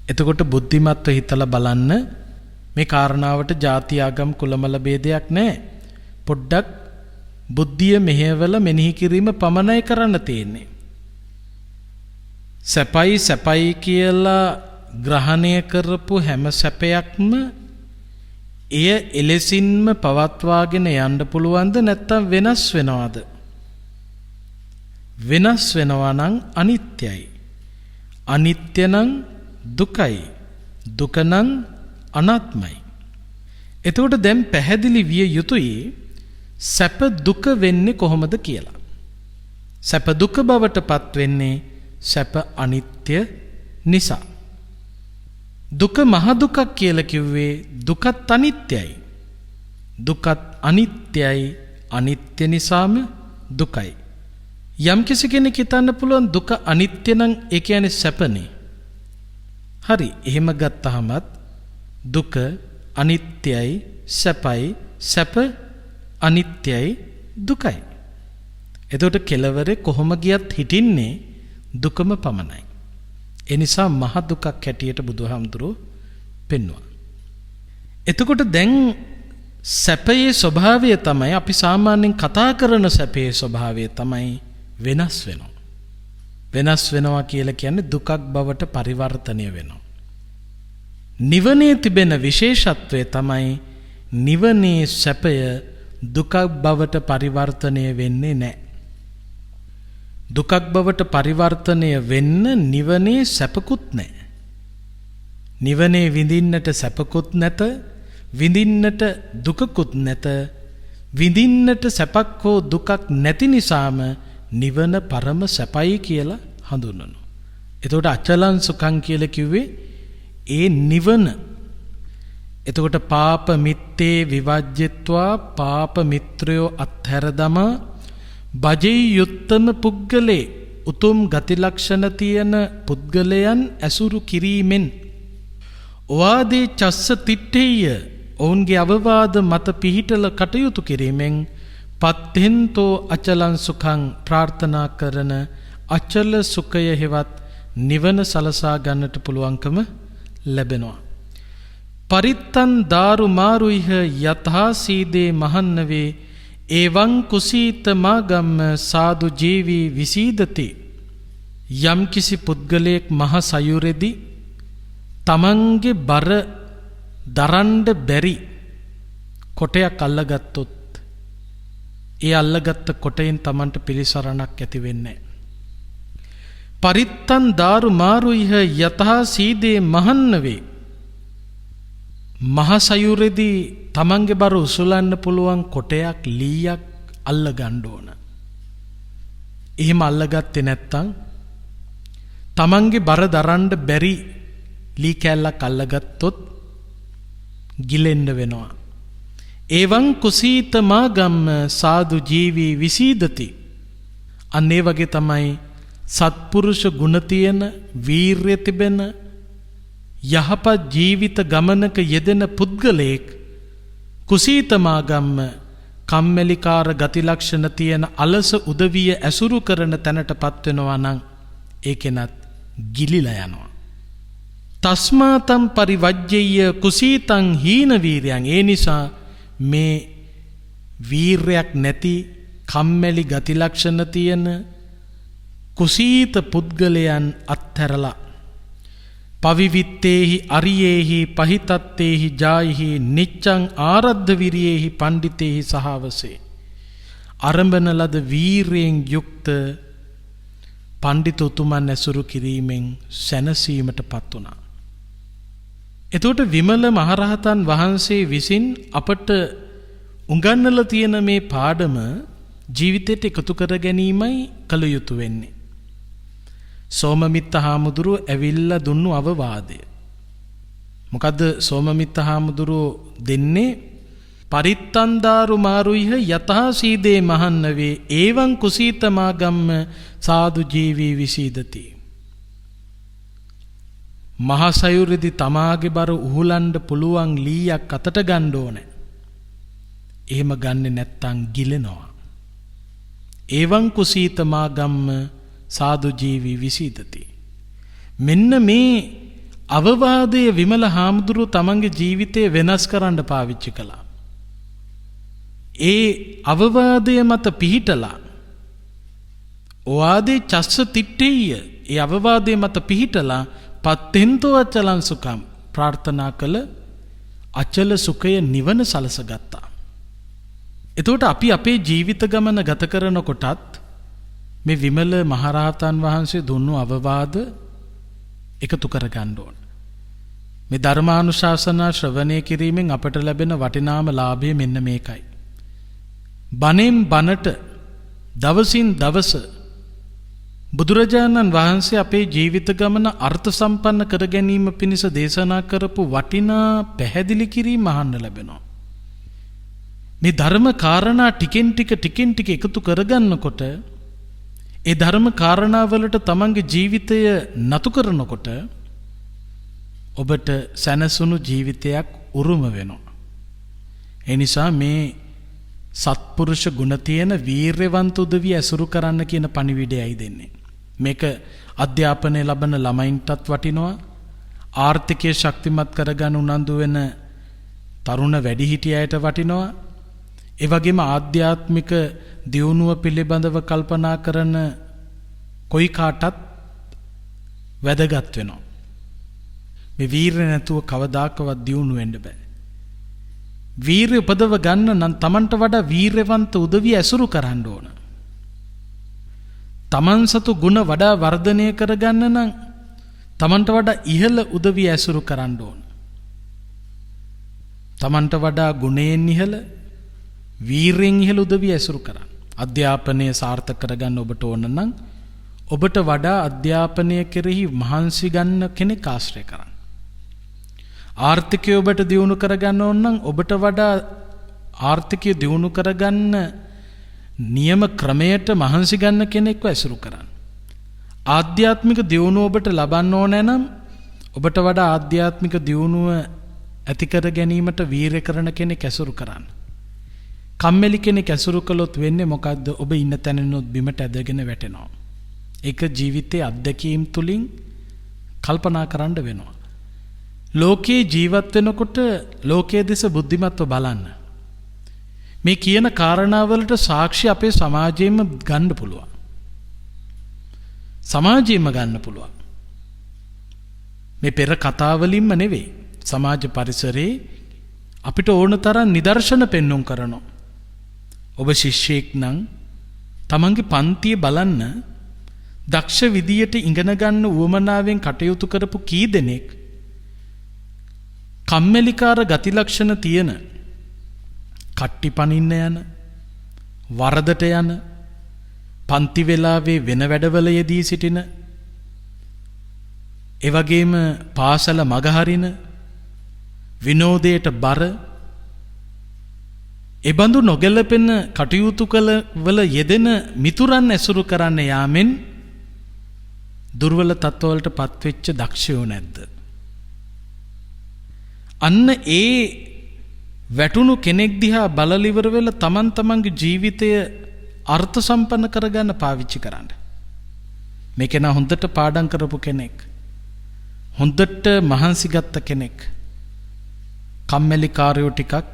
එතකොට බුද්ධිමත්ව හිතලා බලන්න මේ කාරණාවට ಜಾති ආගම් කුලමල ભેදයක් නැහැ. පොඩ්ඩක් බුද්ධිය මෙහෙवला මෙනෙහි කිරීම පමණයි කරන්න තියෙන්නේ. සැපයි සැපයි කියලා ග්‍රහණය කරපු හැම සැපයක්ම එය එලෙසින්ම පවත්වාගෙන යන්න පුළුවන්ද නැත්නම් වෙනස් වෙනවද? වෙනස් වෙනවා නම් අනිත්‍යයි. අනිත්‍ය නම් දුකයි. දුක නම් අනාත්මයි. එතකොට දැන් පැහැදිලි විය යුතුයි සැප දුක වෙන්නේ කොහොමද කියලා. සැප දුක බවට පත් වෙන්නේ සැප අනිත්‍ය නිසා. දුක මහ දුකක් කියලා කිව්වේ දුකත් අනිත්‍යයි. දුකත් අනිත්‍යයි. අනිත්‍ය නිසාම දුකයි. යම් කිසි කෙනෙක් හිතන්න පුළුවන් දුක අනිත්‍ය නම් ඒ කියන්නේ සැපනේ. හරි. එහෙම ගත්තහමත් දුක අනිත්‍යයි සැපයි සැප අනිත්‍යයි දුකයි. එතකොට කෙලවරේ කොහොම ගියත් හිටින්නේ දුකම පමණයි. ඒ නිසා මහ දුකක් හැටියට බුදුහාමුදුරුවෝ පෙන්වුවා. එතකොට දැන් සැපයේ ස්වභාවය තමයි අපි සාමාන්‍යයෙන් කතා කරන සැපයේ ස්වභාවය තමයි වෙනස් වෙනවා. වෙනස් වෙනවා කියලා කියන්නේ දුකක් බවට පරිවර්තනය වෙනවා. නිවනේ තිබෙන විශේෂත්වය තමයි නිවනේ සැපය දුකක් බවට පරිවර්තනය වෙන්නේ නැහැ. දුකක් බවට පරිවර්තනය වෙන්න නිවනේ සැපකුත් නැහැ. නිවනේ විඳින්නට සැපකුත් නැත, විඳින්නට දුකකුත් නැත. විඳින්නට සැපක් හෝ දුකක් නැති නිසාම නිවන පරම සැපයි කියලා හඳුන්වනවා. එතකොට අචලං සුඛං කියලා කිව්වේ ඒ නිවන. එතකොට පාප මිත්තේ විවජ්ජත්වා පාප මිත්‍රයෝ අත්හැර දමා බජේ යුත්තම පුද්ගලේ උතුම් ගති ලක්ෂණ තියෙන පුද්ගලයන් ඇසුරු කිරීමෙන් ඔවාදේ චස්ස තිට්ඨේය ඔවුන්ගේ අවවාද මත පිහිටල කටයුතු කිරීමෙන් පත්තෙන්තෝ අචලං සුඛං ප්‍රාර්ථනා කරන අචල සුඛය හෙවත් නිවන සලසා ගන්නට පුළුවන්කම ලැබෙනවා. පරිත්තන් දාරු මාරුයිහ යතහා සීදේ මහන්නවේ එවං කුසීත මාගම්ම සාදු ජීවි විසීදති. යම් කිසි පුද්ගලයෙක් මහ සයුරෙදී තමන්ගේ බර දරන්න බැරි කොටයක් අල්ලගත්තොත් ඒ අල්ලගත්ත කොටයෙන් තමන්ට පිළිසරණක් ඇති වෙන්නේ නැහැ. පරිත්තන් දාරු මාරුයිහ යතහා සීදේ මහන්නවේ මහසයුරෙදී තමන්ගේ බර උසුලන්න පුළුවන් කොටයක් ලීයක් අල්ල ගන්න ඕන. එහෙම අල්ලගත්තේ නැත්තම් තමන්ගේ බර දරන්න බැරි ලී කැල්ලක් අල්ලගත්තොත් ගිලෙන්න වෙනවා. එවං කුසීත මාගම්ම සාදු ජීවි විසීදති. අන්න ඒ වගේ තමයි සත්පුරුෂ ගුණ තියෙන වීර්ය තිබෙන යහපත් ජීවිත ගමනක යෙදෙන පුද්ගලයෙක් කුසීතමාගම්ම කම්මැලිකාර ගති ලක්ෂණ තියෙන අලස උදවිය ඇසුරු කරන තැනටපත් වෙනවා නම් ඒ කෙනත් ගිලිලා යනවා. තස්මාතම් පරිවජ්ජය කුසීතං හීන වීරයන්. ඒ නිසා මේ වීරයක් නැති කම්මැලි ගති ලක්ෂණ තියෙන කුසීත පුද්ගලයන් අත්හැරලා පවිවිත්තේහි අරියේහි පහිතත්තේහි ජායිහි නිච්ඡං ආරද්ධ විරියේහි පණ්ඩිතේහි සහවසේ. අරඹන ලද වීරයෙන් යුක්ත පණ්ඩිත උතුමන් ඇසුරු කිරීමෙන් සැනසීමට පත් වුණා. එතකොට විමල මහරහතන් වහන්සේ විසින් අපට උගන්වලා තියෙන මේ පාඩම ජීවිතයට එකතු කර ගැනීමයි කළ යුතු වෙන්නේ. සෝමමිත්ත හාමුදුරුව ඇවිල්ලා දුන්නු අවවාදය. මොකද්ද සෝමමිත්ත හාමුදුරුව දෙන්නේ? පරිත්තන්දාරු මාරුයිහ යතහා සීදේ මහන්නවේ ඒවං කුසීතමාගම්ම සාදු ජීවී විසීදති. මහසයුරෙදි තමාගේ බර උහුලන්ඩ පුළුවන් ලීයක් අතට ගන්න ඕනේ. එහෙම ගන්නෙ නැත්තම් ගිලෙනවා. ඒවං කුසීතමාගම්ම සාදු ජීවී විසීදති. මෙන්න මේ අවවාදයේ විමල හාමුදුරුව තමන්ගේ ජීවිතය වෙනස් කරන්න පාවිච්චි කළා. ඒ අවවාදය මත පිහිටලා ඔවාදේ චස්ස තිට්ඨේය ඒ අවවාදය මත පිහිටලා පත්තෙන්තෝ අචලං සුඛම් ප්‍රාර්ථනා කළ අචල සුඛය නිවන සලසගත්තා. එතකොට අපි අපේ ජීවිත ගමන ගත කරනකොටත් මේ විමල මහරහතන් වහන්සේ දුන්නු අවවාද එකතු කර ගන්න ඕන. මේ ධර්මානුශාසනා ශ්‍රවණය කිරීමෙන් අපට ලැබෙන වටිනාම ලාභය මෙන්න මේකයි. බණෙන් බණට දවසින් දවස බුදුරජාණන් වහන්සේ අපේ ජීවිත ගමන අර්ථ සම්පන්න කර ගැනීම පිණිස දේශනා කරපු වටිනා පැහැදිලි කිරීම අහන්න ලැබෙනවා. මේ ධර්ම කාරණා ටිකෙන් ටික එකතු කරගන්නකොට ඒ ධර්ම කාරණාවලට තමන්ගේ ජීවිතය නතු කරනකොට ඔබට සැනසුණු ජීවිතයක් උරුම වෙනවා. ඒ නිසා මේ සත්පුරුෂ ගුණ තියෙන වීරවන්ත උදවිය ඇසුරු කරන්න කියන පණිවිඩයයි දෙන්නේ. මේක අධ්‍යාපනය ලබන ළමයින්ටත් වටිනවා. ආර්ථිකය ශක්තිමත් කරගන්න උනන්දු වෙන තරුණ වැඩිහිටියයට වටිනවා. ඒ වගේම ආධ්‍යාත්මික දියුණුව පිළිබඳව කල්පනා කරන කොයි කාටත් වැදගත් වෙනවා. මේ වීරය නැතුව කවදාකවත් දියුණු වෙන්න බෑ. වීරය උපදව ගන්න නම් තමන්ට වඩා වීරවන්ත උදවිය ඇසුරු කරන්න ඕන. තමන් සතු ගුණ වඩා වර්ධනය කරගන්න නම් තමන්ට වඩා ඉහළ උදවිය ඇසුරු කරන්න ඕන. තමන්ට වඩා ගුණයෙන් ඉහළ වීරයෙන් ඉහළ උදවිය ඇසුරු කරන්න. අධ්‍යාපනය සාර්ථක කරගන්න ඔබට ඕන නම් ඔබට වඩා අධ්‍යාපනය කෙරෙහි මහන්සි ගන්න කෙනෙක් ආශ්‍රය කරන්න. ආර්ථිකය ඔබට දියුණු කරගන්න ඕන නම් ඔබට වඩා ආර්ථිකය දියුණු කරගන්න නියම ක්‍රමයට මහන්සි ගන්න කෙනෙක්ව ඇසුරු කරන්න. ආධ්‍යාත්මික දියුණුව ඔබට ලබන්න ඕන නම් ඔබට වඩා ආධ්‍යාත්මික දියුණුව ඇති කර ගැනීමට වීරය කරන කෙනෙක් ඇසුරු කරන්න. කම්මැලි කෙනෙක් ඇසුරු කළොත් වෙන්නේ මොකද්ද? ඔබ ඉන්න තැනිනුත් බිමට ඇදගෙන වැටෙනවා. ඒක ජීවිතයේ අත්දැකීම් තුලින් කල්පනා කරන්න වෙනවා. ලෝකේ ජීවත් වෙනකොට ලෝකයේ දෙස බුද්ධිමත්ව බලන්න. මේ කියන කාරණාවලට සාක්ෂි අපේ සමාජයෙන්ම ගන්න පුළුවන්. සමාජයෙන්ම ගන්න පුළුවන්. මේ පෙර කතාවලින්ම නෙවෙයි. සමාජ පරිසරයේ අපිට ඕන තරම් නිදර්ශන පෙන්වුම් කරනවා. ඔබ ශිෂ්‍යයෙක් නම් තමන්ගේ පන්තිය බලන්න දක්ෂ විදියට ඉගෙන ගන්න උවමනාවෙන් කටයුතු කරපු කී දෙනෙක් කම්මැලිකාර ගති ලක්ෂණ තියෙන, කට්ටි පනින්න යන, වරදට යන, පන්ති වෙලාවේ වෙන වැඩවල යෙදී සිටින, ඒ වගේම පාසල මගහරින, විනෝදයට බර, එබඳු නොගැලපෙන කටයුතු කළ වල යෙදෙන මිතුරන් ඇසුරු කරන්න යාමෙන් දුර්වල තත්ත්වවලට පත්වෙච්ච දක්ෂයෝ නැද්ද? අන්න ඒ වැටුණු කෙනෙක් දිහා බලලා ඉවර වෙලා තමන්ගේ ජීවිතය අර්ථ සම්පන්න කරගන්න පාවිච්චි කරන්න. මේක නා හොඳට පාඩම් කරපු කෙනෙක්, හොඳට මහන්සි ගත්ත කෙනෙක්. කම්මැලි කාර්යෝ ටිකක්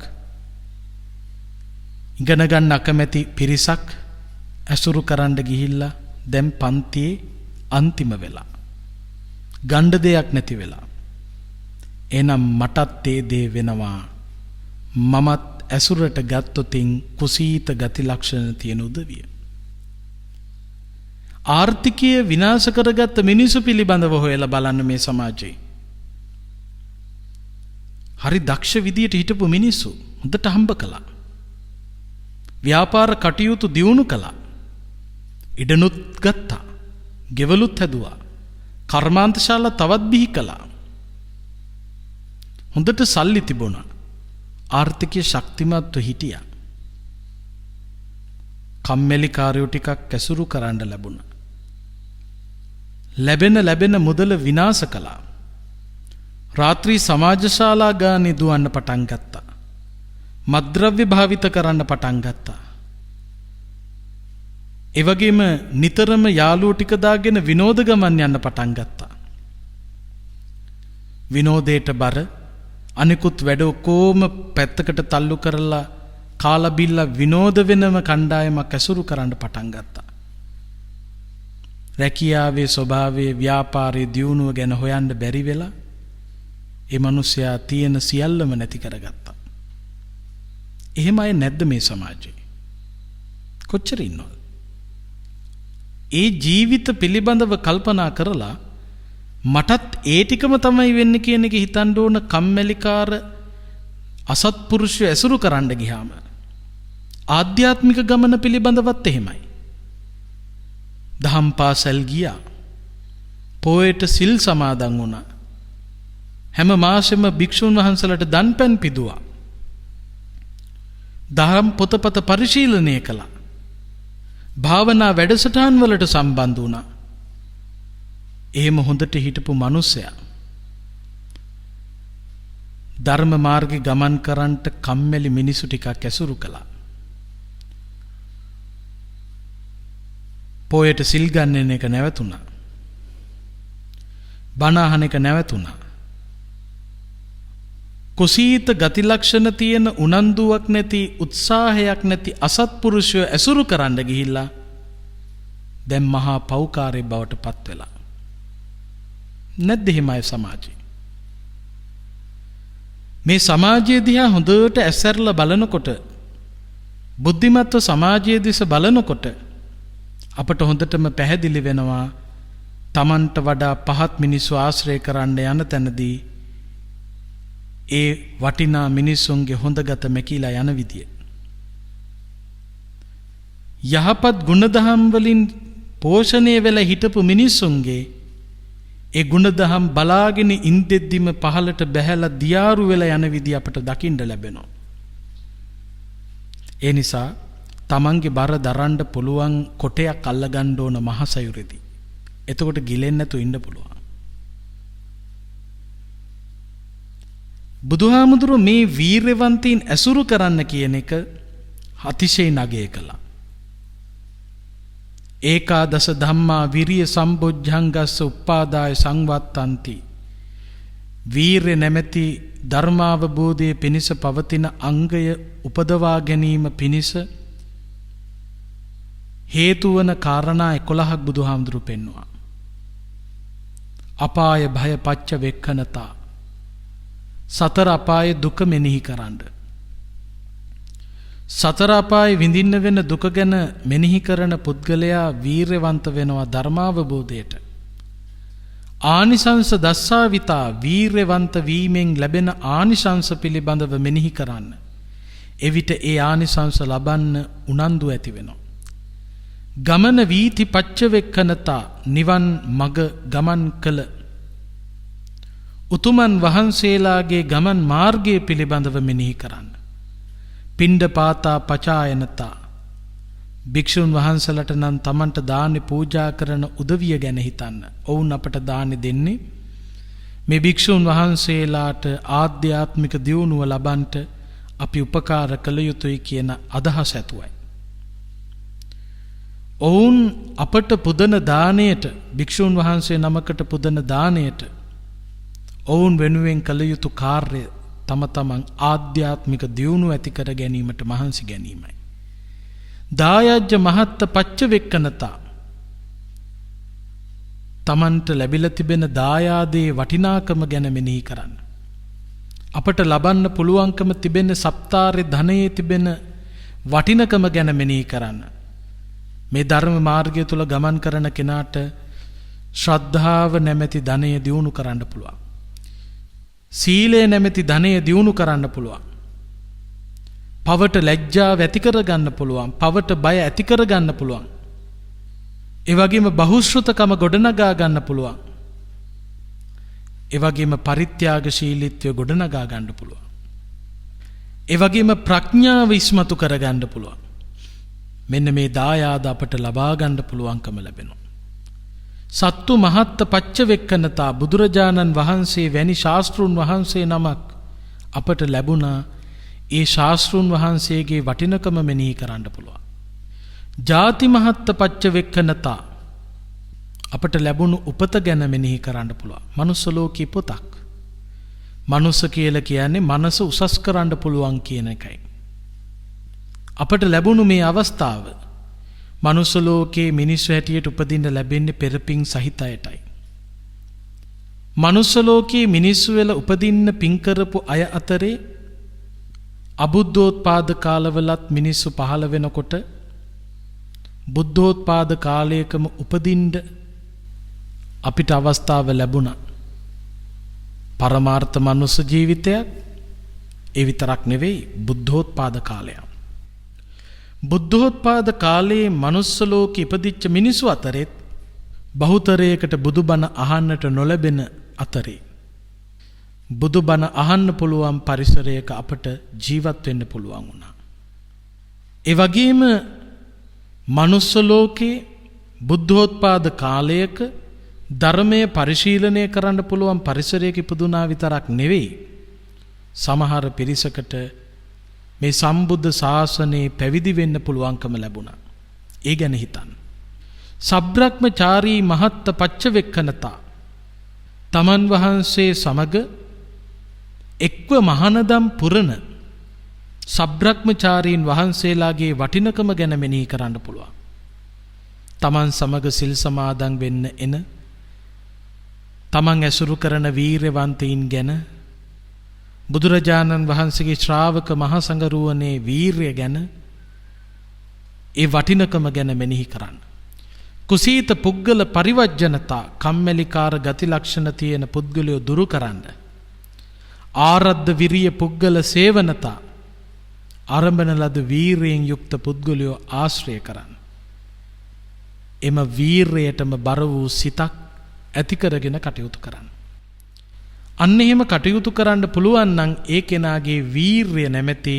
ඉගෙන ගන්න අකමැති පිරිසක් ඇසුරු කරන්න ගිහිල්ලා දැන් පන්තියේ අන්තිම වෙලා ගණ්ඩ දෙයක් නැති වෙලා, එහෙනම් මටත් ඒ දේ වෙනවා, මමත් ඇසුරට ගත්තොතින් කුසීත ගති ලක්ෂණ තියෙන උදවිය. ආර්ථිකය විනාශ කරගත්ත මිනිසු පිළිබඳව හොයලා බලන්න මේ සමාජයේ. හරි දක්ෂ විදියට හිටපු මිනිස්සු හොඳට හම්බ කළා. ව්‍යාපාර කටයුතු දියුණු කළා. ඉඩනුත් ගත්තා. ගෙවලුත් හැදුවා. කර්මාන්තශාලා තවත් බිහි කළා. හොඳට සල්ලි තිබුණා. ආර්ථිකය ශක්තිමත්ව හිටියා. කම්මැලි කාර්යෝ ටිකක් ඇසුරු කරන්න ලැබුණා. ලැබෙන මුදල විනාශ කළා. රාත්‍රී සමාජශාලා ගානේ දුවන්න පටන් ගත්තා. මත්ද්‍රව්‍ය භාවිත කරන්න පටන් ගත්තා. ඒ වගේම නිතරම යාළුවෝ ටික දාගෙන විනෝද ගමන් යන්න පටන් ගත්තා. විනෝදයට බර අනිකුත් වැඩ ඔක්කොම පැත්තකට තල්ලු කරලා කාලා බිල්ලා විනෝද වෙනම කණ්ඩායමක් ඇසුරු කරන්න පටන් ගත්තා. රැකියාවේ ස්වභාවයේ ව්‍යාපාරයේ දියුණුව ගැන හොයන්න බැරි වෙලා ඒ මිනිසයා තියෙන සියල්ලම නැති කරගත්තා. එහෙම අය නැද්ද මේ සමාජයේ? කොච්චර ඉන්නවද? ඒ ජීවිත පිළිබඳව කල්පනා කරලා මටත් ඒ ටිකම තමයි වෙන්නේ කියන එක හිතන්න ඕන. කම්මැලිකාර අසත්පුරුෂය ඇසුරු කරන්න ගියාම ආධ්‍යාත්මික ගමන පිළිබඳවත් එහෙමයි. දහම් පාසල් ගියා. පොයට සිල් සමාදන් වුණා. හැම මාසෙම භික්ෂුන් වහන්සේලාට දන්පැන් පිදුවා. දහම් පොතපත පරිශීලනය කළා. භාවනා වැඩසටහන් වලට සම්බන්ධ වුණා. එහෙම හොඳට හිටපු මිනිසයා ධර්ම මාර්ගේ ගමන් කරන්නට කම්මැලි මිනිසු ටිකක් ඇසුරු කළා. පොයට සිල් ගන්න එක නැවතුණා. බණ අහන එක නැවතුණා. කුසීත ගති ලක්ෂණ තියෙන උනන්දුවක් නැති උත්සාහයක් නැති අසත්පුරුෂය ඇසුරු කරන්න ගිහිල්ලා දැන් මහා පෞකාරය බවට පත් වෙලා. නැද්ද එහෙමයි සමාජය? මේ සමාජය දිහා හොඳට ඇස්සරලා බලනකොට, බුද්ධිමත්ව සමාජයේ දිස බලනකොට අපට හොඳටම පැහැදිලි වෙනවා තමන්ට වඩා පහත් මිනිස්සු ආශ්‍රය කරන්න යන තැනදී ඒ වටිනා මිනිස්සුන්ගේ හොඳගත මැකිලා යන විදිය. යහපත් ගුණදහම් වලින් පෝෂණය වෙලා හිටපු මිනිස්සුන්ගේ ඒ ගුණදහම් බලාගෙන ඉඳෙද්දිම පහලට බැහැලා දියාරු වෙලා යන විදිය අපට දකින්න ලැබෙනවා. ඒ නිසා තමන්ගේ බර දරන්න පුළුවන් කොටයක් අල්ලගන්න ඕන මහසයුරේදී. එතකොට ගිලෙන්නේ නැතුව ඉන්න පුළුවන්. බුදුහාමුදුරුවෝ මේ වීරවන්තයින් ඇසුරු කරන්න කියන එක අතිශයින් අගය කළා. ඒකාදස ධම්මා විරිය සම්බොජ්ජංගස්ස උප්පාදාය සංවත්තන්ති. වීරය නැමැති ධර්මාවබෝධයේ පිණිස පවතින අංගය උපදවා ගැනීම පිණිස හේතු වන කාරණා 11ක් බුදුහාමුදුරුවෝ පෙන්වුවා. අපාය භය පච්ච වෙක්ඛනතා. සතර අපායේ දුක මෙනෙහි කරන්න. සතර අපායේ විඳින්න වෙන දුක ගැන මෙනෙහි කරන පුද්ගලයා වීරවන්ත වෙනවා ධර්මාවබෝධයට. ආනිසංස දස්සාවිතා වීරවන්ත වීමෙන් ලැබෙන ආනිසංස පිළිබඳව මෙනෙහි කරන්න. එවිට ඒ ආනිසංස ලබන්න උනන්දු ඇති වෙනවා. ගමන වීති පච්චවෙක්ඛනතා නිවන් මග ගමන් කළ උතුමන් වහන්සේලාගේ ගමන් මාර්ගය පිළිබඳව මෙනෙහි කරන්න. පිණ්ඩපාතා පචායනතා භික්ෂුන් වහන්සේලාට නම් තමන්ට දානි පූජා කරන උදවිය ගැන හිතන්න. ඔවුන් අපට දානි දෙන්නේ මේ භික්ෂුන් වහන්සේලාට ආධ්‍යාත්මික දියුණුව ලබන්නට අපි උපකාර කළ යුතුයි කියන අදහස ඇතුවයි. ඔවුන් අපට පුදන දාණයට, භික්ෂුන් වහන්සේ නමකට පුදන දාණයට ඔවුන් වෙනුවෙන් කළ යුතු කාර්ය තම තමන් ආධ්‍යාත්මික දියුණුව ඇති කර ගැනීමට මහන්සි ගැනීමයි. දායජ්‍ය මහත්ත පච්චවෙක්ඛනතා තමන්ට ලැබිලා තිබෙන දායාදේ වටිනාකම ගැන මෙනෙහි කරන්න. අපට ලබන්න පුළුවන්කම තිබෙන සප්තාරේ ධනයේ තිබෙන වටිනකම ගැන මෙනෙහි කරන්න. මේ ධර්ම මාර්ගය තුල ගමන් කරන කෙනාට ශ්‍රද්ධාව නැමැති ධනය දියුණු කරන්න පුළුවන්. සීලය නැමැති ධනය දියුණු කරන්න පුළුවන්. පවට ලැජ්ජාව ඇති කර ගන්න පුළුවන්. පවට බය ඇති කර ගන්න පුළුවන්. ඒ වගේම බහුශ්‍රතකම ගොඩනගා ගන්න පුළුවන්. ඒ වගේම පරිත්‍යාගශීලීත්වය ගොඩනගා ගන්න පුළුවන්. ඒ වගේම ප්‍රඥාව ඉස්මතු කර ගන්න පුළුවන්. මෙන්න මේ දායාද අපට ලබා ගන්න පුළුවන්කම ලැබෙනවා. සත්තු මහත්ත පච්චවෙක්කනතා බුදුරජාණන් වහන්සේ වැනි ශාස්ත්‍රුන් වහන්සේ නමක් අපට ලැබුණා. ඒ ශාස්ත්‍රුන් වහන්සේගේ වටිනකම මෙනෙහි කරන්න පුළුවන්. ජාති මහත්ත පච්චවෙක්කනතා අපට ලැබුණු උපත ගැන මෙනෙහි කරන්න පුළුවන්. මනුස්ස ලෝකේ පොතක්. මනුස්ස කියලා කියන්නේ මනස උසස් කරන්න පුළුවන් කියන එකයි. අපට ලැබුණු මේ අවස්ථාව මනුස්ස ලෝකේ මිනිස්සු හැටියට උපදින්න ලැබෙන්නේ පෙරපින් සහිත අයටයි. මනුස්ස ලෝකේ මිනිස්සු වෙලා උපදින්න පින් කරපු අය අතරේ අබුද්ධෝත්පාද කාලවලත් මිනිස්සු පහළ වෙනකොට බුද්ධෝත්පාද කාලයකම උපදින්න අපිට අවස්ථාව ලැබුණා. පරමාර්ථ මනුස්ස ජීවිතයක් ඒ විතරක් නෙවෙයි බුද්ධෝත්පාද කාලයක්. බුද්ධෝත්පාද කාලයේ මනුස්ස ලෝකෙ ඉපදිච්ච මිනිසු අතරෙත් බහුතරයකට බුදුබණ අහන්නට නොලැබෙන අතරේ බුදුබණ අහන්න පුළුවන් පරිසරයක අපට ජීවත් වෙන්න පුළුවන් වුණා. ඒ වගේම මනුස්ස ලෝකේ බුද්ධෝත්පාද කාලයක ධර්මයේ පරිශීලනය කරන්න පුළුවන් පරිසරයක ඉපදුනා විතරක් නෙවෙයි සමහර පිරිසකට මේ සම්බුද්ධ ශාසනයේ පැවිදි වෙන්න පුළුවන්කම ලැබුණා. ඒ ගැන හිතන්න. සබ්‍රක්‍මචාරී මහත්ත පච්චවෙක්කනතා තමන් වහන්සේ සමග එක්ව මහානදම් පුරන සබ්‍රක්‍මචාරීන් වහන්සේලාගේ වටිනකම ගැන මෙනෙහි කරන්න පුළුවන්. තමන් සමග සිල් සමාදන් වෙන්න එන තමන් ඇසුරු කරන වීරවන්තයින් ගැන බුදුරජාණන් වහන්සේගේ ශ්‍රාවක මහා සංඝරුවනේ වීරය ගැන ඒ වටිනකම ගැන මෙනෙහි කරන්න. කුසීත පුද්ගල පරිවර්ජනතා කම්මැලිකාර ගති ලක්ෂණ තියෙන පුද්ගලයෝ දුරු කරන්න. ආරද්ධ විරිය පුද්ගල සේවනතා ආරම්භන ලද වීරයෙන් යුක්ත පුද්ගලයෝ ආශ්‍රය කරන්න. එම වීරයටම බර වූ සිතක් ඇති කරගෙන කටයුතු කරන්න. අන්න එහෙම කටයුතු කරන්න පුළුවන් නම් ඒ කෙනාගේ වීරය නැමැති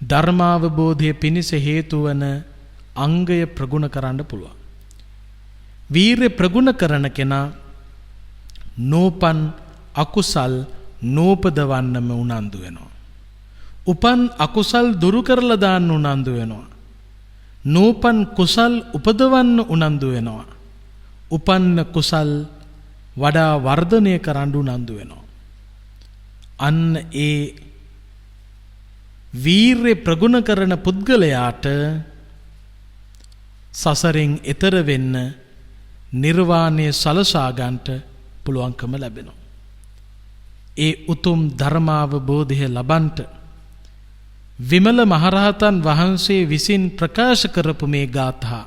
ධර්මාවබෝධය පිණිස හේතු වන අංගය ප්‍රගුණ කරන්න පුළුවන්. වීරය ප්‍රගුණ කරන කෙනා නෝපන් අකුසල් නෝපදවන්නම උනන්දු වෙනවා. උපන් අකුසල් දුරු කරලා දාන්න උනන්දු වෙනවා. නෝපන් කුසල් උපදවන්න උනන්දු වෙනවා. උපන්න කුසල් වඩා වර්ධනය කරන්න උනන්දු වෙනවා. අන්න ඒ වීරය ප්‍රගුණ කරන පුද්ගලයාට සසරෙන් එතර වෙන්න නිර්වාණය සලසා ගන්නට පුළුවන්කම ලැබෙනවා. ඒ උතුම් ධර්මාවබෝධය ලබන්ට විමල මහරහතන් වහන්සේ විසින් ප්‍රකාශ කරපු මේ ගාථා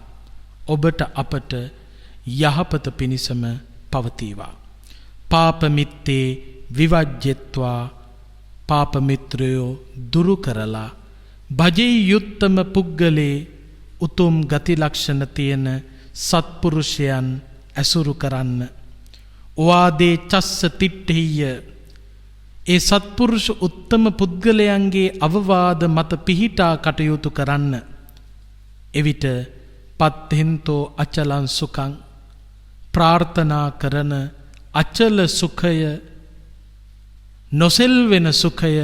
ඔබට අපට යහපත පිණිසම පවතිවා. පාපමිත්තේ විවජ්ජෙත්වා පාපමිත්‍රයෝ දුරු කරලා භජෙයි යුත්තම පුද්ගලේ උතුම් ගති ලක්ෂණ තියෙන සත්පුරුෂයන් ඇසුරු කරන්න. වාදේ චස්ස තිට්ඨිය ඒ සත්පුරුෂ උත්තම පුද්ගලයන්ගේ අවවාද මත පිහිටා කටයුතු කරන්න. එවිට පත්තෙන්තෝ අචලං සුඛං ප්‍රාර්ථනා කරන අචල සුඛය නොසෙල්වෙන සුඛය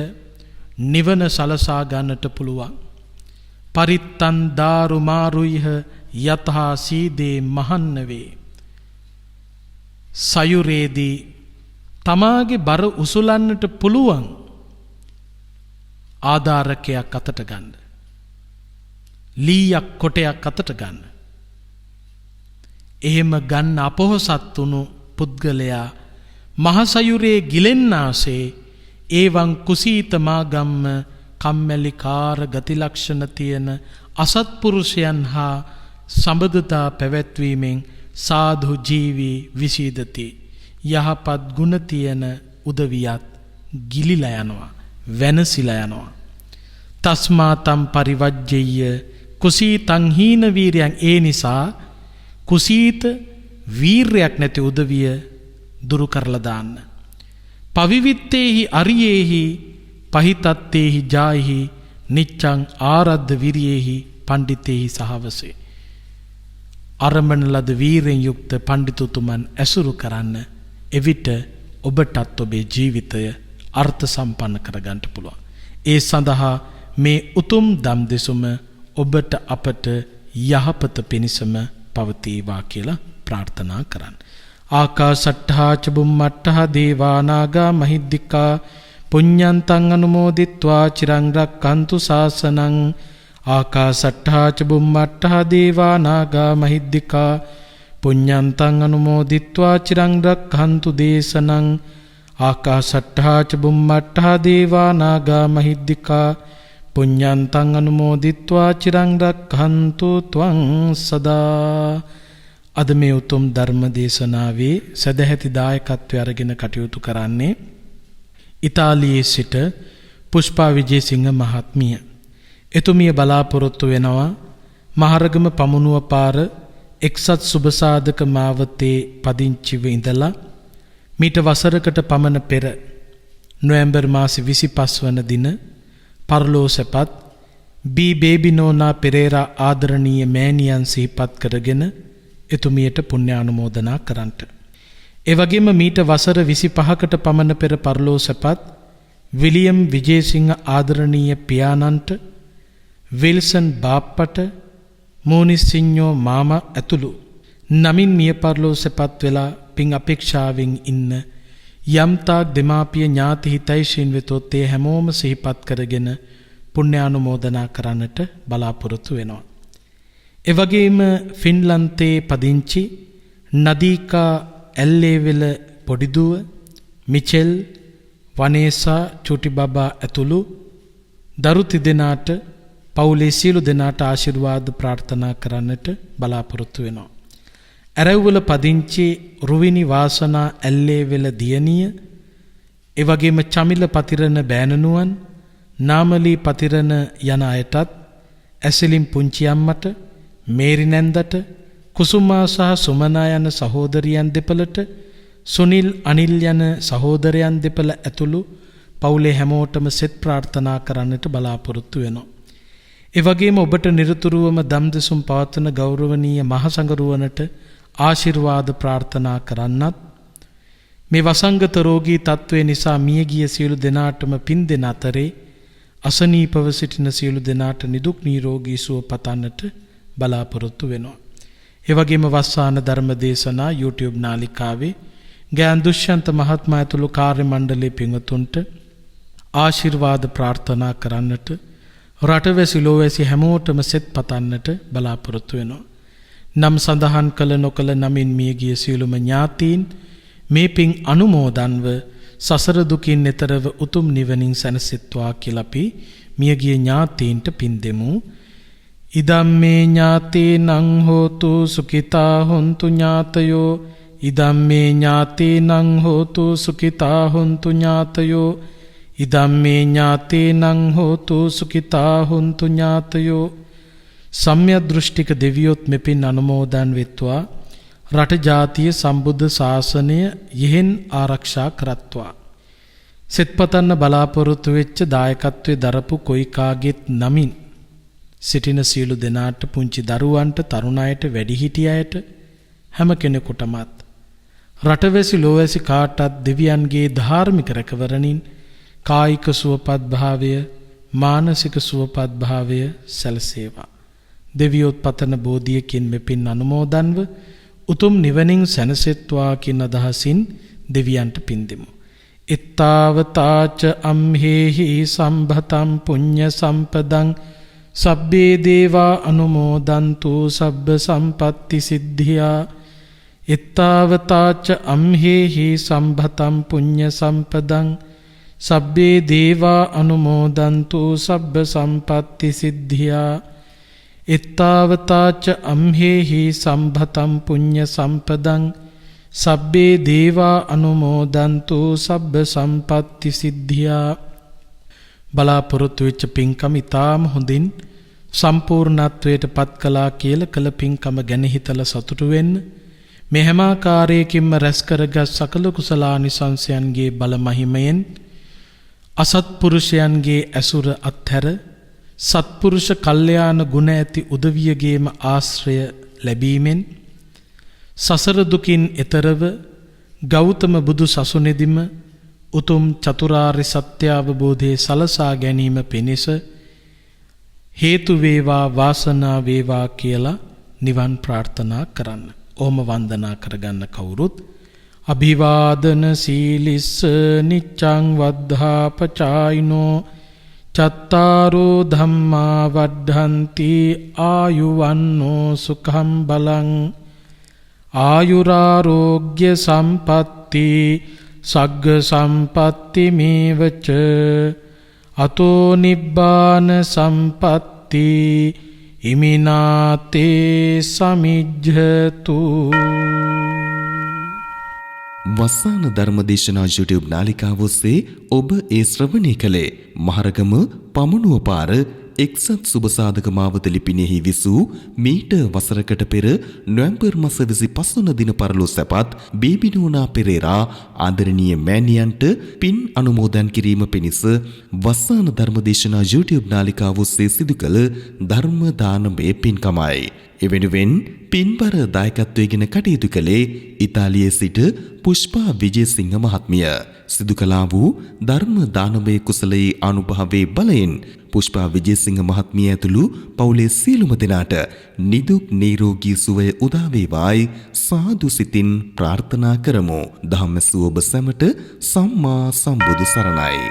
නිවන සලසා ගන්නට පුළුවන්. පරිත්තන් දාරු මාරුයිහ යතහා සීදේ මහන්නවේ. සයුරේදී තමාගේ බර උසුලන්නට පුළුවන් ආධාරකයක් අතට ගන්න. ලීයක් කොටයක් අතට ගන්න. එහෙම ගන්න අපොහොසත් වුණු පුද්ගලයා මහසයුරේ ගිලෙන්නාසේ ඒවං කුසීත මාගම්ම කම්මැලිකාර ගතිලක්ෂණ තියෙන අසත්පුරුෂයන් හා සබඳතා පැවැත්වීමෙන් සාධු ජීවී විසීදති. යහපත් ගුණ තියෙන උදවියත් ගිලිලා යනවා, වෙනසිලා යනවා. තස්මාතම් පරිවජ්ජෙය්‍ය කුසීතං හීන වීරයන්. ඒ නිසා කුසීත වීරයක් නැති උදවිය දුරු කරලා දාන්න. පවිවිත්තේහි අරියේහි පහිතත්තේහි ජායිහි නිච්ඡං ආරද්ධ විරියේහි පණ්ඩිතේහි සහවසේ. අරමණ ලද වීරෙන් යුක්ත පණ්ඩිතුතුමන් ඇසුරු කරන්න. එවිට ඔබටත් ඔබේ ජීවිතය අර්ථ සම්පන්න කරගන්න පුළුවන්. ඒ සඳහා මේ උතුම් දම් දෙසුම ඔබට අපට යහපත පිණිසම පවතිවා කියලා ප්‍රාර්ථනා කරන්න. ආකාශට්ඨා ච බුම්මට්ඨා දේවා නාග මහිද්దికා පුඤ්ඤන්තං අනුමෝදිත්වා චිරං රක්ඛන්තු ශාසනං. ආකාශට්ඨා ච බුම්මට්ඨා දේවා නාග මහිද්దికා පුඤ්ඤන්තං අනුමෝදිත්වා චිරං රක්ඛන්තු දේශනං. ආකාශට්ඨා ච බුම්මට්ඨා දේවා නාග මහිද්దికා පුඤ්ඤන්තං අනුමෝදිත්වා චිරං රක්ඛන්තු ත්වං සදා. අද මේ උතුම් ධර්ම දේශනාවේ සදැහැති දායකත්වය අරගෙන කටයුතු කරන්නේ ඉතාලියේ සිට පුෂ්පා විජේසිංහ මහත්මිය. එතුමිය බලාපොරොත්තු වෙනවා මහරගම පමුණුව පාර එක්සත් සුබසාධක මාවතේ පදිංචිව ඉඳලා මීට වසරකට පමණ පෙර නොවැම්බර් මාසේ 25 වන දින පරලෝ සැපත් බී බේබිනෝනා පෙරේරා ආදරණීය මෑණියන් සිහිපත් කරගෙන එතුමියට පුණ්‍යානුමෝදනා කරන්ට. ඒ වගේම මීට වසර 25කට පමණ පෙර පරලෝ සැපත් විලියම් විජේසිංහ ආදරණීය පියාණන්ට, විල්සන් බාප්පට, මෝනිසිඤ්ඤෝ මාමා ඇතුළු නමින් මිය පරලෝ සැපත් වෙලා පින් අපේක්ෂාවෙන් ඉන්න යම්තාක් දෙමාපිය ඥාති හිතයිෂීන් වෙතොත් ඒ හැමෝම සිහිපත් කරගෙන පුණ්‍යානුමෝදනා කරන්නට බලාපොරොත්තු වෙනවා. ඒ වගේම ෆින්ලන්තේ පදිංචි නදීකා ඇල්ලේවෙල පොඩිදුව, මිචෙල්, වනේසා, චුටි බබා ඇතුළු දරු තිදෙනාට පවුලේ සියලු දෙනාට ආශිර්වාද ප්‍රාර්ථනා කරන්නට බලාපොරොත්තු වෙනවා. ඇරවුවල පදිංචි රුවිනි වාසනා ඇල්ලේවෙල දියණිය, ඒ වගේම චමිල පතිරණ බෑණනුවන්, නාමලී පතිරණ යන අයටත්, ඇසලින් පුංචි අම්මට, මේරි නැන්දට, කුසුමා සහ සුමනා යන සහෝදරියන් දෙපළට, සුනිල් අනිල් යන සහෝදරයන් දෙපළ ඇතුළු පවුලේ හැමෝටම සෙත් ප්‍රාර්ථනා කරන්නට බලාපොරොත්තු වෙනවා. ඒ වගේම ඔබට නිරතුරුවම දම්දෙසුම් පවත්වන ගෞරවනීය මහසඟරුවනට ආශිර්වාද ප්‍රාර්ථනා කරන්නත්, මේ වසංගත රෝගී තත්ත්වය නිසා මියගිය සියලු දෙනාටම පින් දෙන අතරේ අසනීපව සිටින සියලු දෙනාට නිදුක් නිරෝගී සුව පතන්නට බලාපොරොත්තු වෙනවා. ඒ වගේම වස්සාන ධර්ම දේශනා YouTube නාලිකාවේ ගෑන් දුෂ්‍යන්ත මහත්මයා ඇතුළු කාර්ය මණ්ඩලයේ පින්වතුන්ට ආශිර්වාද ප්‍රාර්ථනා කරන්නට, රටවැසි ලෝවැසි හැමෝටම සෙත් පතන්නට බලාපොරොත්තු වෙනවා. නම් සඳහන් කළ නොකළ නමින් මියගිය සියලුම ඥාතීන් මේ පින් අනුමෝදන්ව සසර දුකින් එතරව උතුම් නිවනින් සැනසෙත්වා කියලා අපි මියගිය ඥාතීන්ට පින් දෙමු. ඉදම්මේ ඥාතීනං හෝතු සුඛිතා හොන්තු ඥාතයෝ. ඉදම්මේ ඥාතීනං හෝතු සුඛිතා හොන්තු ඥාතයෝ. ඉදම්මේ ඥාතීනං හෝතු සුඛිතා හොන්තු ඥාතයෝ. සම්‍යක් දෘෂ්ටික දෙවියොත් මෙපින් අනුමෝදන් වෙත්වා රට ජාතිය සම්බුද්ධ ශාසනය යෙහෙන් ආරක්ෂා කරත්වා. සෙත්පතන්න බලාපොරොත්තු වෙච්ච දායකත්වයේ දරපු කොයි කාගෙත් නමින් සිටින සියලු දෙනාට, පුංචි දරුවන්ට, තරුණ අයට, වැඩිහිටි අයට, හැම කෙනෙකුටමත් රටවැසි ලෝවැසි කාටත් දෙවියන්ගේ ධාර්මික රැකවරණින් කායික සුවපත් භාවය, මානසික සුවපත් භාවය සැලසේවා. දෙවියොත් පතන බෝධියකින් මෙපින් අනුමෝදන්ව උතුම් නිවනින් සැනසෙත්වා කියන අදහසින් දෙවියන්ට පින් දෙමු. ittavataca amhehi sambhatam punya sampadang sabbe deva anumodantu sabba sampatti siddhiya. ittavataca amhehi sambhatam punya sampadang සබ්බේ දේවා අනුමෝදන්තු සබ්බ සම්පත්ති සිද්ධියා එත්තාවතාච අම්හෙහි සම්භතම් පුඤ්ඤ සම්පදං සබ්බේ දේවා අනුමෝදන්තු සබ්බ සම්පත්ති සිද්ධියා බලාපොරොත්තු වෙච්ච පින්කම ඉතාම හොඳින් සම්පූර්ණත්වයට පත් කළා කියලා කළ පින්කම ගැන හිතලා සතුටු වෙන්න. මේ හැම ආකාරයකින්ම රැස් කරගත් සකල කුසලානිසංසයන්ගේ බල මහිමයෙන් අසත්පුරුෂයන්ගේ ඇසුර අත්හැර සත්පුරුෂ කල්යාණ ගුණ ඇති උදවියගේම ආශ්‍රය ලැබීමෙන් සසර දුකින් එතරව ගෞතම බුදු සසුනේදිම උතුම් චතුරාර්ය සත්‍ය අවබෝධයේ සලසා ගැනීම පිණිස හේතු වේවා වාසනා වේවා කියලා නිවන් ප්‍රාර්ථනා කරන්න. ඕම වන්දනා කරගන්න කවුරුත් අභිවාදන සීලිස්ස නිච්ඡං වද්ධාපචායිනෝ චත්තාරෝ ධම්මා වඩ්ඩන්ති ආයුවන්නෝ සුඛං බලං ආයුරාෝග්‍ය සම්පatti සග්ග සම්පatti මේවච අතෝ නිබ්බාන සම්පatti ඉමිනාතේ සමිජ්ජතු. වස්සාන ධර්මදේශනා YouTube නාලිකාව ඔස්සේ ඔබ ඒ ශ්‍රවණය කළේ මහරගම පමනුව පාර එක්සත් සුබසාධක මාවත ලිපිණයෙහි විසූ මීට වසරකට පෙර නොවැම්බර් මාස 25 වන දින පරලොස්සපත් බේබිනෝනා පෙරේරා ආදරණීය මෑණියන්ට පින් අනුමෝදන් කිරීම පිණිස වස්සාන ධර්මදේශනා YouTube නාලිකාව ඔස්සේ සිදු කළ ධර්ම දානමය පින්කමයි. එවෙනුවෙන් පින්බර දායකත්වයෙන් කටයුතු කළේ ඉතාලියේ සිට පුෂ්පා විජේසිංහ මහත්මිය. සිදු කළා වූ ධර්ම දානමය කුසලයේ අනුභවයේ බලයෙන් පුෂ්පා විජේසිංහ මහත්මිය ඇතුළු පවුලේ සියලුම දෙනාට නිදුක් නිරෝගී සුවය උදා වේවායි සාදු සිතින් ප්‍රාර්ථනා කරමු. ධම්මසුව ඔබ සැමට සම්මා සම්බුදු සරණයි.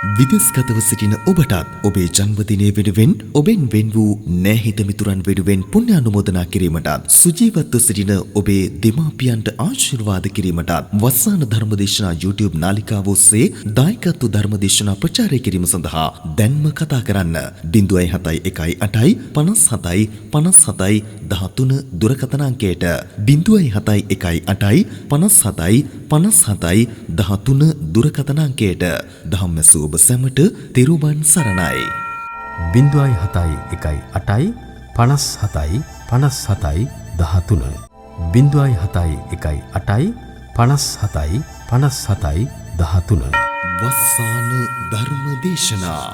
විදේශගතව සිටින ඔබටත් ඔබේ ජන්මදිනය වෙනුවෙන් ඔබෙන් වෙන් වූ නැහිත මිතුරන් වෙනුවෙන් පුණ්‍ය අනුමෝදනා කිරීමටත් සුජීවත්ව සිටින ඔබේ දෙමාපියන්ට ආශිර්වාද කිරීමටත් වස්සාන ධර්මදේශනා YouTube නාලිකාව ඔස්සේ දායකත්ව ධර්මදේශනා ප්‍රචාරය කිරීම සඳහා දැන්ම කතා කරන්න 071 57 57 13 දුරකථන අංකයට 071 57 57 13 දුරකථන අංකයට ධම්මසුව ඔබ සැමට තිරුවන් සරණයි. 071 8 57 57 13 071 8 57 57 13 වස්සාන ධර්මදේශනා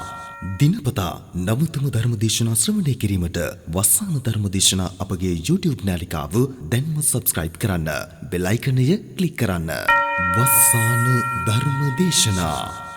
දිනපතා නවතම ධර්මදේශනා ශ්‍රවණය කිරීමට වස්සාන ධර්මදේශනා අපගේ YouTube නාලිකාව දැන්ම subscribe කරන්න. බෙල් අයිකනය ක්ලික් කරන්න. වස්සාන ධර්මදේශනා